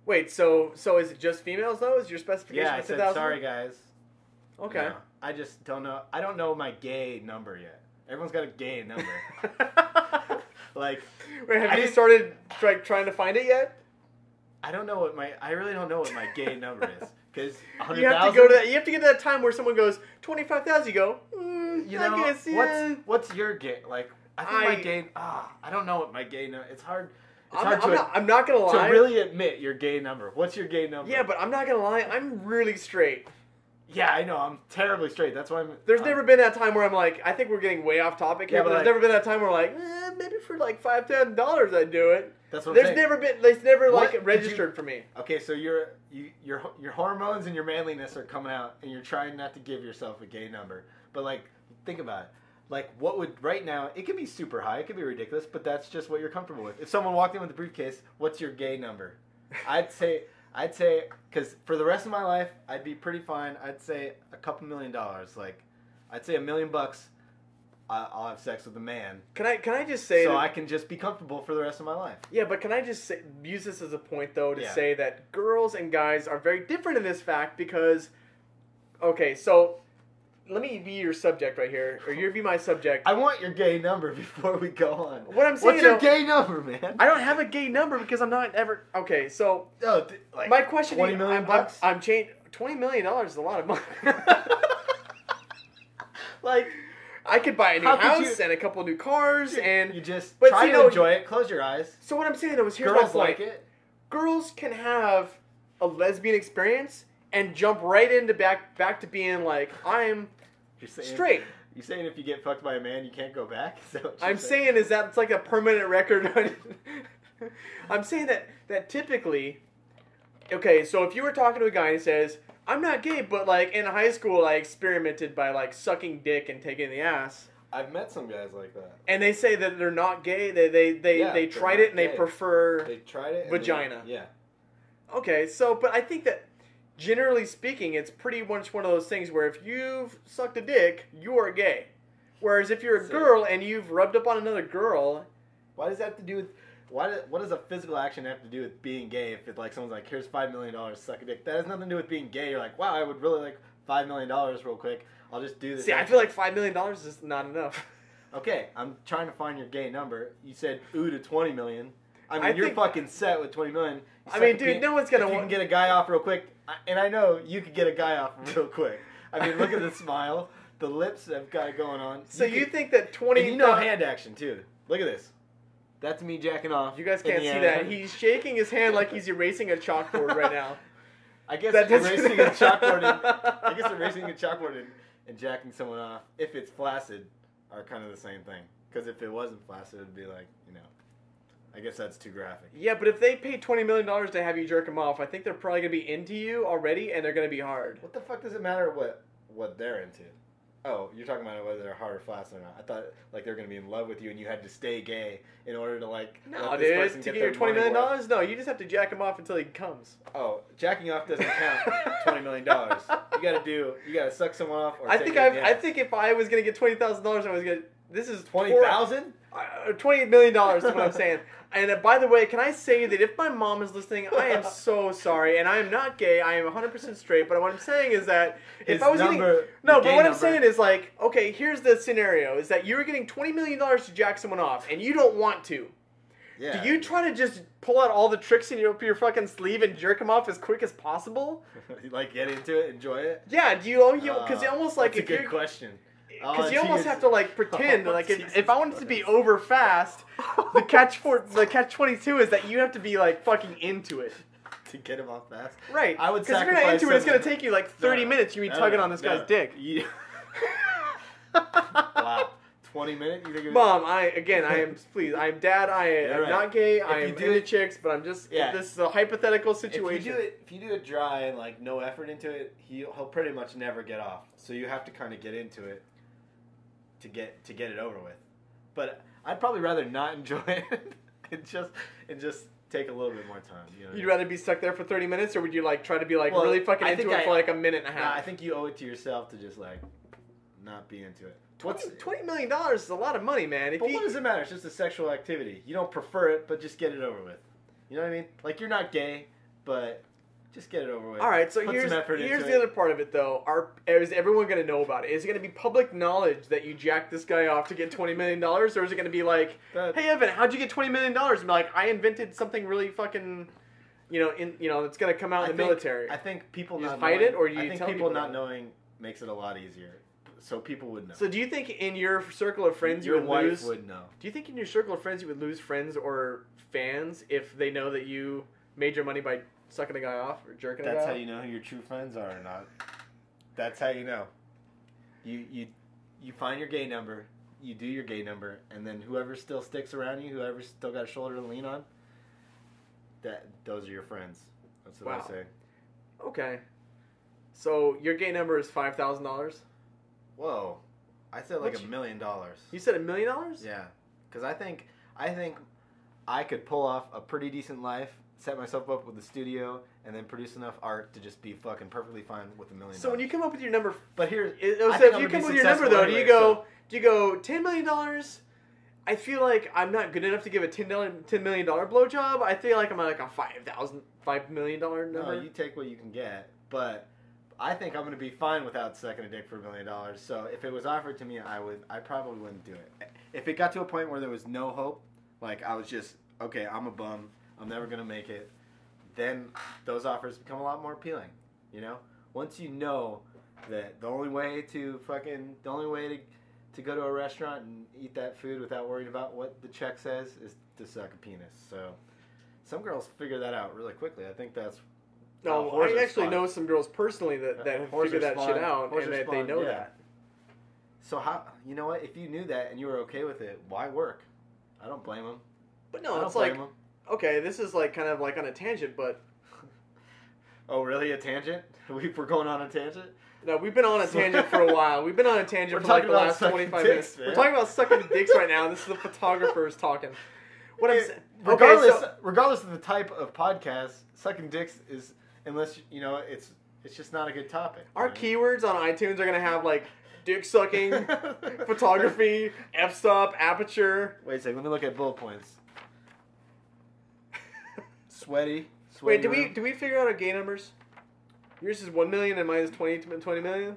Wait, so is it just females though? Is your specification? Yeah, I said 10,000? sorry guys. Okay. No, I just don't know. I don't know my gay number yet. Everyone's got a gay number. Like, wait, have you started trying to find it yet? I don't know what I really don't know what my gay number is. Because you have to go to that. You have to get to that time where someone goes 25,000. You go. You know, I guess, yeah. what's your gay? Like, I think my gay. I don't know what my gay number. It's hard. I'm not gonna lie. To really admit your gay number. What's your gay number? Yeah, but I'm not gonna lie. I'm really straight. Yeah, I know. I'm terribly straight. That's why There's never been that time where I'm like, I think we're getting way off topic here, Yeah, but but there's never been that time where like, maybe for like $5-10 I'd do it. That's what There's I'm saying. never been. It's never What like registered for me. Okay, so your hormones and your manliness are coming out, and you're trying not to give yourself a gay number. But like, think about it. Like, what would right now? It could be super high. It could be ridiculous, but that's just what you're comfortable with. If someone walked in with a briefcase, what's your gay number? I'd say, because for the rest of my life, I'd be pretty fine. I'd say a couple $1 million. Like, I'd say $1 million. I'll have sex with a man. Can I just say so I can just be comfortable for the rest of my life? Yeah, but can I just use this as a point though to Yeah. say that girls and guys are very different in this fact because, okay, so let me be your subject right here, or you be my subject. I want your gay number before we go on. What I'm saying, what's your gay number, man? I don't have a gay number because I'm not ever. Okay, so Like my question $20 is, million. I'm changed. $20 million is a lot of money. Like, I could buy a new house and a couple new cars, and you just but try you to know, enjoy it. Close your eyes. So what I'm saying though is here's Girls my point. like it. Girls can have a lesbian experience and jump right into back to being like I'm straight. You saying if you get fucked by a man, you can't go back? Is that what you're I'm saying is that it's like a permanent record. I'm saying that typically, okay, so if you were talking to a guy and he says, I'm not gay, but like in high school I experimented by like sucking dick and taking the ass. I've met some guys like that. And they say that they're not gay, they tried it and they prefer vagina. Yeah. Okay, so but I think that generally speaking, it's pretty much one of those things where if you've sucked a dick, you are gay. Whereas if you're a girl and you've rubbed up on another girl, why does that have to do with? What does a physical action have to do with being gay? If it's like someone's like, here's $5 million, suck a dick. That has nothing to do with being gay. You're like, wow, I would really like $5 million real quick. I'll just do this. See, I feel like $5 million is not enough. Okay, I'm trying to find your gay number. You said ooh to 20 million. I mean, you're fucking set with 20 million. I mean, dude, no one's gonna. If you can get a guy off real quick, and I know you could get a guy off real quick. I mean, look at the smile, the lips have got it going on. So you think that 20? And you know hand action too. Look at this. That's me jacking off. You guys can't see that. He's shaking his hand like he's erasing a chalkboard right now. I guess erasing a chalkboard and jacking someone off, if it's flaccid, are kind of the same thing. Because if it wasn't flaccid, it'd be like, you know, I guess that's too graphic. Yeah, but if they pay $20 million to have you jerk them off, I think they're probably going to be into you already, and they're going to be hard. What the fuck does it matter what they're into? Oh, you're talking about whether they're hard or flaccid or not. I thought like they're going to be in love with you and you had to stay gay in order to like let this person to get your $20 million? No, you just have to jack him off until he comes. Oh, jacking off doesn't count. $20 million. You gotta suck someone off. Or I think if I was gonna get $20,000, I was gonna. This is 20,000. $20 million is what I'm saying. And by the way, can I say that if my mom is listening, I am so sorry, and I am not gay. I am 100% straight. But what I'm saying is that if I was I'm saying is like, okay, here's the scenario: is that you're getting $20 million to jack someone off, and you don't want to. Yeah. Do you try to just pull out all the tricks in your fucking sleeve and jerk him off as quick as possible? Like get into it, enjoy it. Yeah. Do you? Because you almost like that's a good question. Because you almost have to like pretend like if I want it to be over fast, the catch 22 is that you have to be like fucking into it to get him off fast. Right. I would because if you're not into it, it's gonna take you like 30 minutes. You be tugging on this guy's dick. Wow, 20 minutes? You think Mom, I am I'm dad. I am right. not gay. If I you am do into it- chicks, but I'm just. Yeah. This is a hypothetical situation. If you do it dry and like no effort into it, he'll pretty much never get off. So you have to kind of get into it to get it over with. But I'd probably rather not enjoy it and just take a little bit more time. You know You'd rather be stuck there for 30 minutes, or would you like try to be like really fucking into it for like a minute and a half? I think you owe it to yourself to just like not be into it. $20 million is a lot of money, man. But what does it matter? It's just a sexual activity. You don't prefer it, but just get it over with. You know what I mean? Like, you're not gay, but just get it over with. All right, so here's the other part of it, though. Is everyone going to know about it? Is it going to be public knowledge that you jacked this guy off to get $20 million? Or is it going to be like, hey, Evan, how'd you get $20 million? And be like, I invented something really fucking, it's going to come out in the military. I think people you not just hide knowing, it, or do you I think tell people not knowing makes it a lot easier. So people would know. So do you think in your circle of friends your you would wife lose? would know. Do you think in your circle of friends you would lose friends or fans if they know that you made your money by sucking a guy off or jerking a guy off? That's how you know who your true friends are or not. That's how you know. You find your gay number, you do your gay number, and then whoever still sticks around you, whoever's still got a shoulder to lean on, those are your friends. That's what I say. Okay. So your gay number is $5,000? Whoa. I said like $1 million. You said $1 million? Yeah. Because I think I could pull off a pretty decent life, set myself up with a studio, and then produce enough art to just be fucking perfectly fine with $1 million. So when you come up with your number, but here, if you come up with your number though, do you go $10 million? I feel like I'm not good enough to give a $10 million blowjob. I feel like I'm at like a $5 million number. No, you take what you can get, but I think I'm going to be fine without sucking a dick for $1 million. So if it was offered to me, I probably wouldn't do it. If it got to a point where there was no hope, like I was just, okay, I'm a bum, I'm never going to make it, then those offers become a lot more appealing, you know? Once you know that the only way to go to a restaurant and eat that food without worrying about what the check says is to suck a penis. So some girls figure that out really quickly. I think that's No, I actually know some girls personally that have figured that shit out, and that they know that. So how? You know what? If you knew that and you were okay with it, why work? I don't blame them. But no, it's like, okay, this is like kind of like on a tangent, but. Oh, really? A tangent? We're going on a tangent? No, we've been on a tangent for a while. We've been on a tangent for like the last 25 minutes. Man. We're talking about sucking dicks right now, and this is the photographers talking. What I'm saying. Regardless of the type of podcast, sucking dicks is, unless it's just not a good topic. Our keywords on iTunes are gonna have like dick sucking, photography, f-stop, aperture. Wait a second, let me look at bullet points. Sweaty. Wait, do we figure out our gay numbers? Yours is 1 million and mine is 20 million.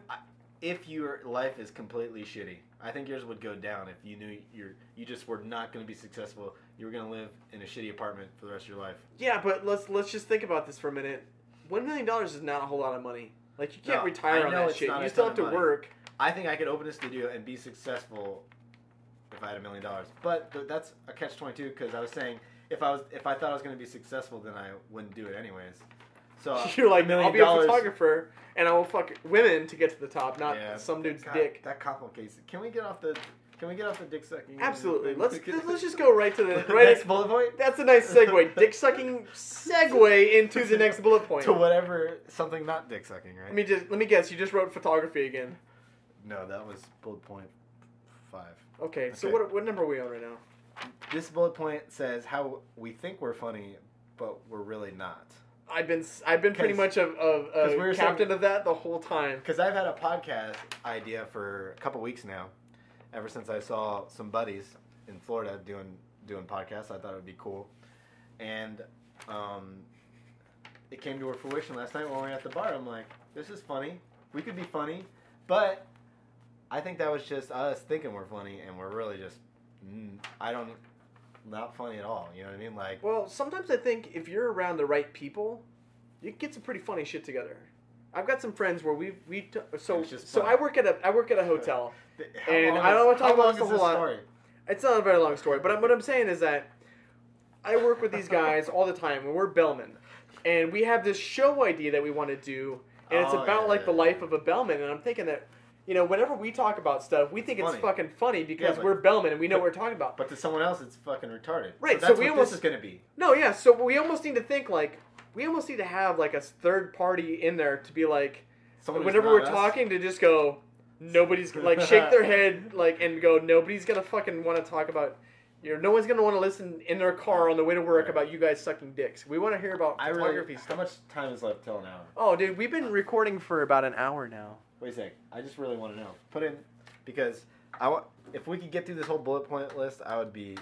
If your life is completely shitty, I think yours would go down if you knew you just were not going to be successful. You were going to live in a shitty apartment for the rest of your life. Yeah, but let's just think about this for a minute. $1 million is not a whole lot of money. Like, you can't retire on that shit. You still have to work. I think I could open a studio and be successful if I had $1 million. But that's a catch-22 because I was saying if I thought I was going to be successful, then I wouldn't do it anyways. So you're like, I'll be a photographer and I will fuck women to get to the top, not some dude's dick. That complicates it. Can we get off the dick sucking? Absolutely. Let's just go right to the next bullet point. That's a nice segue. Dick sucking segue into the next bullet point. To whatever something not dick sucking, right? Let me guess. You just wrote photography again. No, that was bullet point 5. Okay. So what number are we on right now? This bullet point says how we think we're funny, but we're really not. I've been pretty much a captain of that the whole time. Because I've had a podcast idea for a couple weeks now. Ever since I saw some buddies in Florida doing podcasts, I thought it would be cool. And it came to fruition last night when we were at the bar. I'm like, this is funny. We could be funny. But I think that was just us thinking we're funny, and we're really just, not funny at all. You know what I mean? Like, well, sometimes I think if you're around the right people, you can get some pretty funny shit together. I've got some friends where I work at a hotel, and I don't want to talk about this a whole lot. It's not a very long story, but what I'm saying is that I work with these guys all the time, and we're bellmen, and we have this show idea that we want to do, and it's about the life of a bellman, and I'm thinking that you know, whenever we talk about stuff, we think it's funny. fucking funny because Yeah, we're bellmen and we know what we're talking about. But to someone else, it's fucking retarded. Right, So so that's we what almost- this is going to be. No, yeah, so we almost need to think like, we almost need to have like a third party in there to be like, Someone who's whenever not we're us. talking to just go, nobody's, like shake their head like and go, nobody's going to fucking want to talk about, you know, no one's going to want to listen in their car on the way to work Right. about you guys sucking dicks. We want to hear about I photography really, stuff. how much time is left till an hour? Oh, dude, we've been recording for about an hour now. Wait a sec. I just really want to know. Put in, because I want, if we could get through this whole bullet point list, that'd be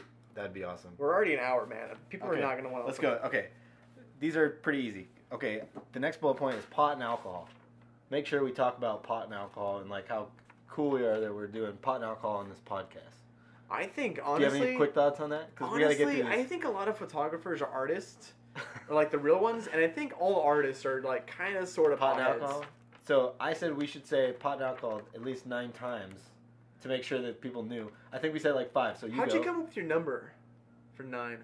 awesome. We're already an hour, man. People Okay, are not going to want to Let's go. Okay. These are pretty easy. Okay. The next bullet point is pot and alcohol. Make sure we talk about pot and alcohol and like how cool we are that we're doing pot and alcohol on this podcast. I think, Do you honestly... have any quick thoughts on that? Because we got to get through this. I think a lot of photographers are artists, or like the real ones, and I think all artists are like kind of sort of pot and potheads. alcohol? So I said we should say pot and alcohol at least 9 times to make sure that people knew. I think we said like 5, so How'd you come up with your number for 9?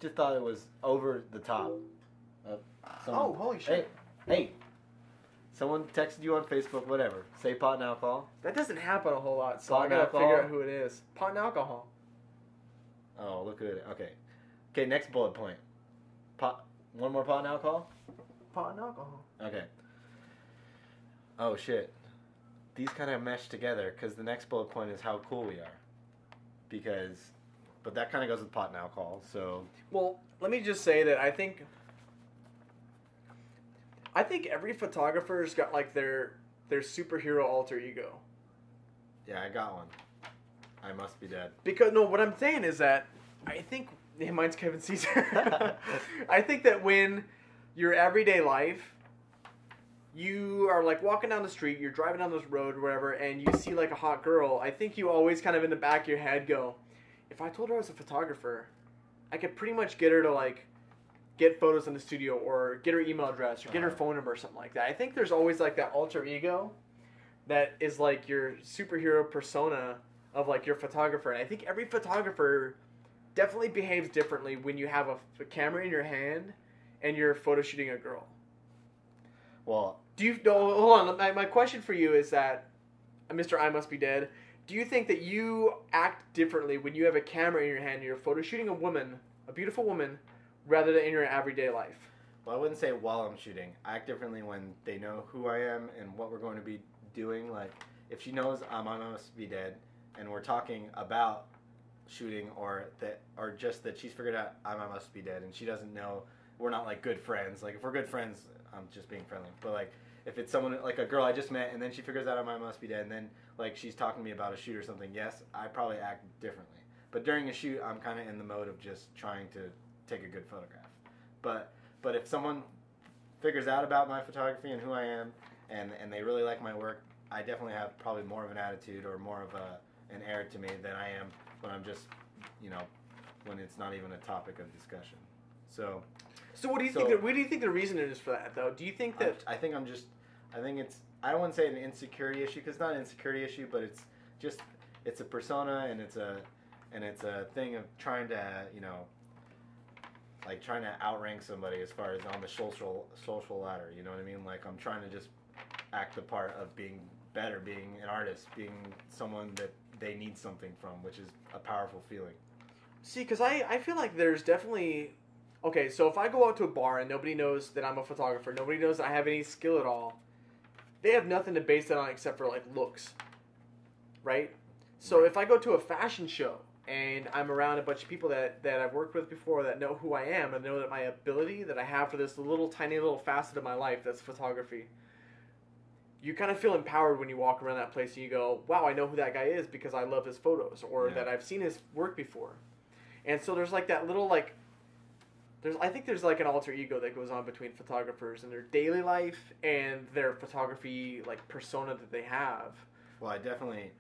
Just thought it was over the top. Oh, holy shit. Hey, someone texted you on Facebook, whatever. Say pot and alcohol. That doesn't happen a whole lot, so Pot I and gotta alcohol? figure out who it is. Pot and alcohol. Oh, look at it. Okay, next bullet point. Pot. One more pot and alcohol? Pot and alcohol. Okay. Oh, shit. These kind of mesh together because the next bullet point is how cool we are. But that kind of goes with pot and alcohol, so... Well, let me just say that I think every photographer's got like their superhero alter ego. Yeah, I got one. I must be dead. Because no, what I'm saying is that I think mine's Kevin Caesar. I think that when your everyday life, you are like walking down the street, you're driving down this road or whatever, and you see like a hot girl, I think you always kind of in the back of your head go, if I told her I was a photographer, I could pretty much get her to like get photos in the studio or get her email address or get her phone number or something like that. I think there's always like that alter ego that is like your superhero persona of like your photographer. And I think every photographer definitely behaves differently when you have a camera in your hand and you're photo shooting a girl. Well... Hold on, my question for you is that, Mr. I Must Be Dead, do you think that you act differently when you have a camera in your hand and you're photo shooting a woman, a beautiful woman, rather than in your everyday life? Well, I wouldn't say while I'm shooting. I act differently when they know who I am and what we're going to be doing. Like, if she knows I Must Be Dead and we're talking about shooting or just that she's figured out I Must Be Dead and she doesn't know, we're not like good friends. Like, if we're good friends, I'm just being friendly. But like, if it's someone like a girl I just met and then she figures out I Must Be Dead and then like she's talking to me about a shoot or something, yes, I probably act differently. But during a shoot, I'm kind of in the mode of just trying to take a good photograph. But if someone figures out about my photography and who I am and they really like my work, I definitely have probably more of an attitude or more of an air to me than I am when I'm just, when it's not even a topic of discussion. So what do you think? What do you think the reason is for that, though? Do you think that? I think it's. I don't want to say an insecurity issue because it's not an insecurity issue, but it's a persona and it's a thing of trying to like trying to outrank somebody as far as on the social ladder. You know what I mean? Like I'm trying to just act the part of being better, being an artist, being someone that they need something from, which is a powerful feeling. See, because I feel like there's definitely... Okay, so if I go out to a bar and nobody knows that I'm a photographer, nobody knows that I have any skill at all, they have nothing to base that on except for, like, looks. Right? So if I go to a fashion show and I'm around a bunch of people that I've worked with before that know who I am and know that my ability that I have for this tiny little facet of my life that's photography, you kind of feel empowered when you walk around that place and you go, wow, I know who that guy is because I love his photos or that I've seen his work before. And so there's like that little like... I think there's like an alter ego that goes on between photographers and their daily life and their photography like persona that they have. Well, I definitely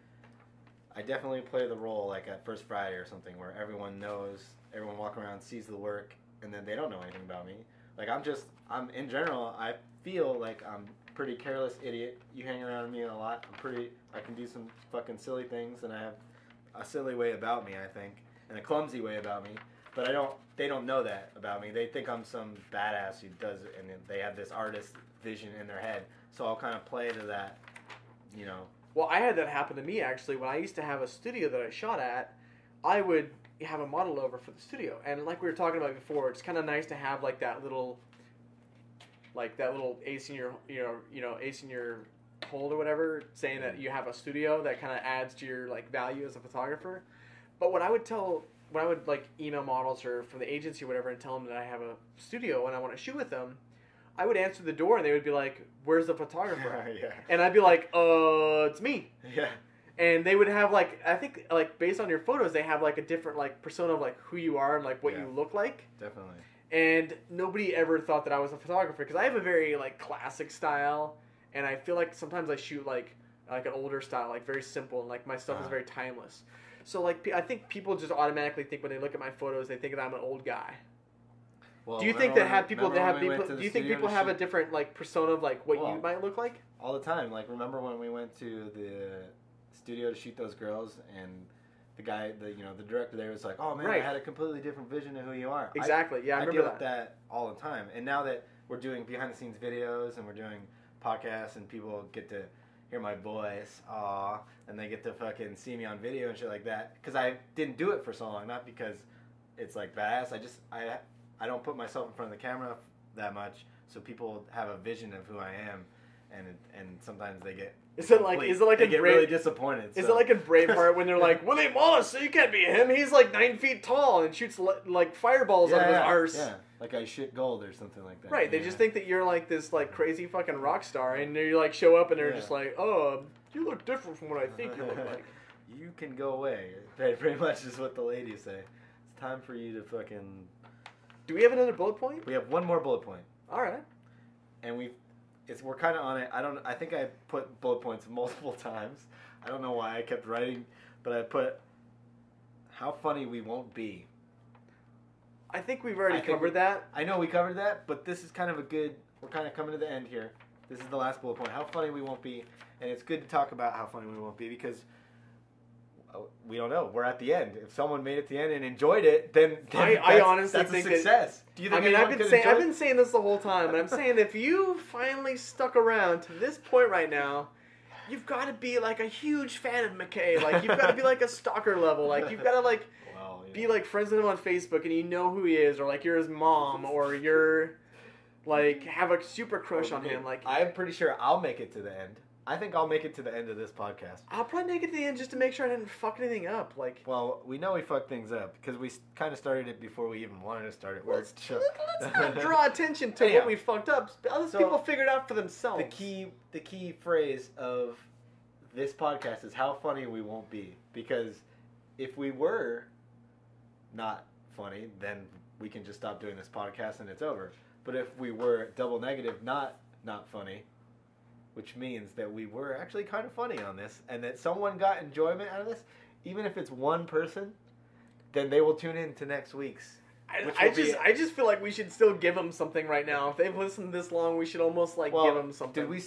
play the role like at First Friday or something where everyone walking around sees the work and then they don't know anything about me. Like I'm in general, I feel like I'm a pretty careless idiot. You hang around me a lot. I can do some fucking silly things and I have a silly way about me, I think, and a clumsy way about me. But they don't know that about me. They think I'm some badass who does it, and they have this artist vision in their head. So I'll kind of play to that, Well, I had that happen to me actually. When I used to have a studio that I shot at, I would have a model over for the studio, and like we were talking about before, it's kind of nice to have like that little ace in your ace in your hold or whatever, saying that you have a studio that kind of adds to your like value as a photographer. But when I would like email models or from the agency or whatever and tell them that I have a studio and I want to shoot with them, I would answer the door and they would be like, "Where's the photographer?" Yeah. And I'd be like, "It's me." Yeah. And they would have like, I think like based on your photos, they have like a different like persona of like who you are and like what you look like. Definitely. And nobody ever thought that I was a photographer because I have a very like classic style, and I feel like sometimes I shoot like an older style, like very simple, and like my stuff is very timeless. So like I think people just automatically think when they look at my photos, they think that I'm an old guy. Well, do you think that people do you think people have a different like persona of like what you might look like? All the time. Like remember when we went to the studio to shoot those girls and the guy, the director there was like, "Oh man, I had a completely different vision of who you are." Exactly. I remember deal with that all the time. And now that we're doing behind the scenes videos and we're doing podcasts and people get to hear my voice, and they get to fucking see me on video and shit like that, because I didn't do it for so long, not because it's like badass. I don't put myself in front of the camera that much, so people have a vision of who I am, and sometimes they get. Is it like really disappointed? Is it like in Braveheart when they're like, William Wallace, so you can't be him. He's like 9 feet tall and shoots like fireballs out of his arse. Yeah, like I shit gold or something like that. Right, they just think that you're like this like crazy fucking rock star, and you like show up and they're just like, "Oh, you look different from what I think you look like." You can go away. That pretty much is what the ladies say. It's time for you to fucking. Do we have another bullet point? We have one more bullet point. All right. And we're kind of on it. I think I put bullet points multiple times. I don't know why I kept writing, but I put how funny we won't be. I think we've already covered that. I know we covered that, but this is kind of we're kind of coming to the end here. This is the last bullet point. How funny we won't be. And it's good to talk about how funny we won't be because we don't know. We're at the end. If someone made it to the end and enjoyed it, then I honestly that's think a success. Do you think I've been saying this the whole time, and I'm saying if you finally stuck around to this point right now, you've got to be like a huge fan of McKay. Like you've got to be like a stalker level. Like you've got to like be like friends with him on Facebook, and you know who he is, or like you're his mom, or you're like have a super crush on him. Like I'm pretty sure I'll make it to the end. I think I'll make it to the end of this podcast. I'll probably make it to the end just to make sure I didn't fuck anything up. Like, well, we know we fucked things up because we kind of started it before we even wanted to start it. Let's not draw attention to what we fucked up. Other people figure it out for themselves. The key phrase of this podcast is how funny we won't be, because if we were not funny, then we can just stop doing this podcast and it's over. But if we were double negative, not funny, which means that we were actually kind of funny on this, and that someone got enjoyment out of this, even if it's one person, then they will tune in to next week's. I just feel like we should still give them something right now. If they've listened this long, we should almost give them something. Did we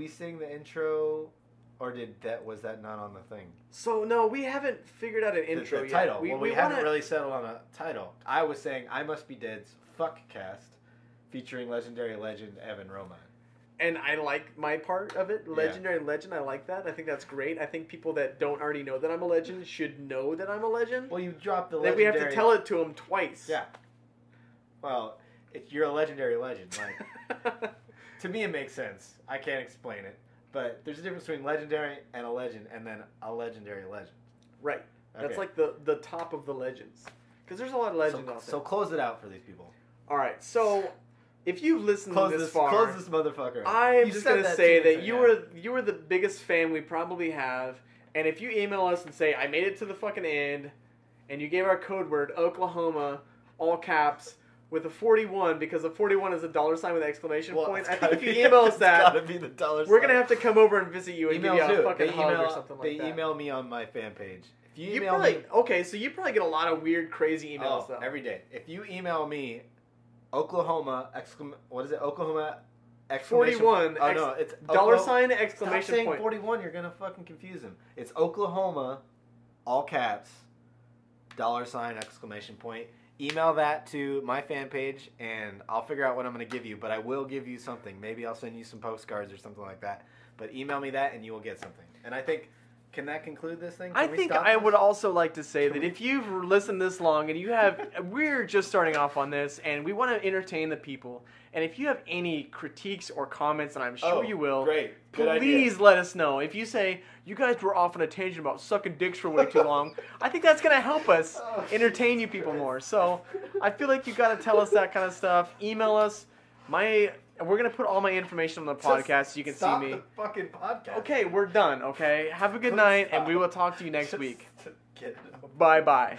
sing the intro, or was that not on the thing? So no, we haven't figured out an intro the yet. Title. We haven't really settled on a title. I was saying I Must Be Dead's Fuckcast, featuring legendary legend Evan Roman. And I like my part of it, legendary legend. I like that. I think that's great. I think people that don't already know that I'm a legend should know that I'm a legend. Well, you dropped the legendary. Then we have to tell it to them twice. Yeah. Well, you're a legendary legend. Like, to me, it makes sense. I can't explain it, but there's a difference between legendary and a legend, and then a legendary legend. Right. Okay. That's like the top of the legends, because there's a lot of legends out there. So close it out for these people. All right. So. If you've listened this far, close this motherfucker. I'm just going to say that you were the biggest fan we probably have, and if you email us and say I made it to the fucking end, and you gave our code word Oklahoma, all caps, with a 41 because the 41 is a $sign with an exclamation point. I think if you email us that, we're going to have to come over and visit you and give you a fucking hug or something like that. They email me on my fan page. If you email me, okay, so you probably get a lot of weird, crazy emails though every day. If you email me. Oklahoma, what is it? Oklahoma, 41. Oh, no, it's $sign, exclamation Stop saying point. 41, you're going to fucking confuse him. It's Oklahoma, all caps, $sign, exclamation point. email that to my fan page, and I'll figure out what I'm going to give you. But I will give you something. Maybe I'll send you some postcards or something like that. But email me that, and you will get something. And I think, can that conclude this thing? I think I would also like to say that if you've listened this long and you have, we're just starting off on this, and we want to entertain the people. And if you have any critiques or comments, and I'm sure you will, great. Good please idea. let us know. If you say, you guys were off on a tangent about sucking dicks for way too long, I think that's going to help us entertain you people more. So I feel like you got to tell us that kind of stuff. Email us. We're going to put all my information on the podcast so you can see me. Stop the fucking podcast. Okay, we're done, okay? Have a good night, and we will talk to you next week. Get it. Bye-bye.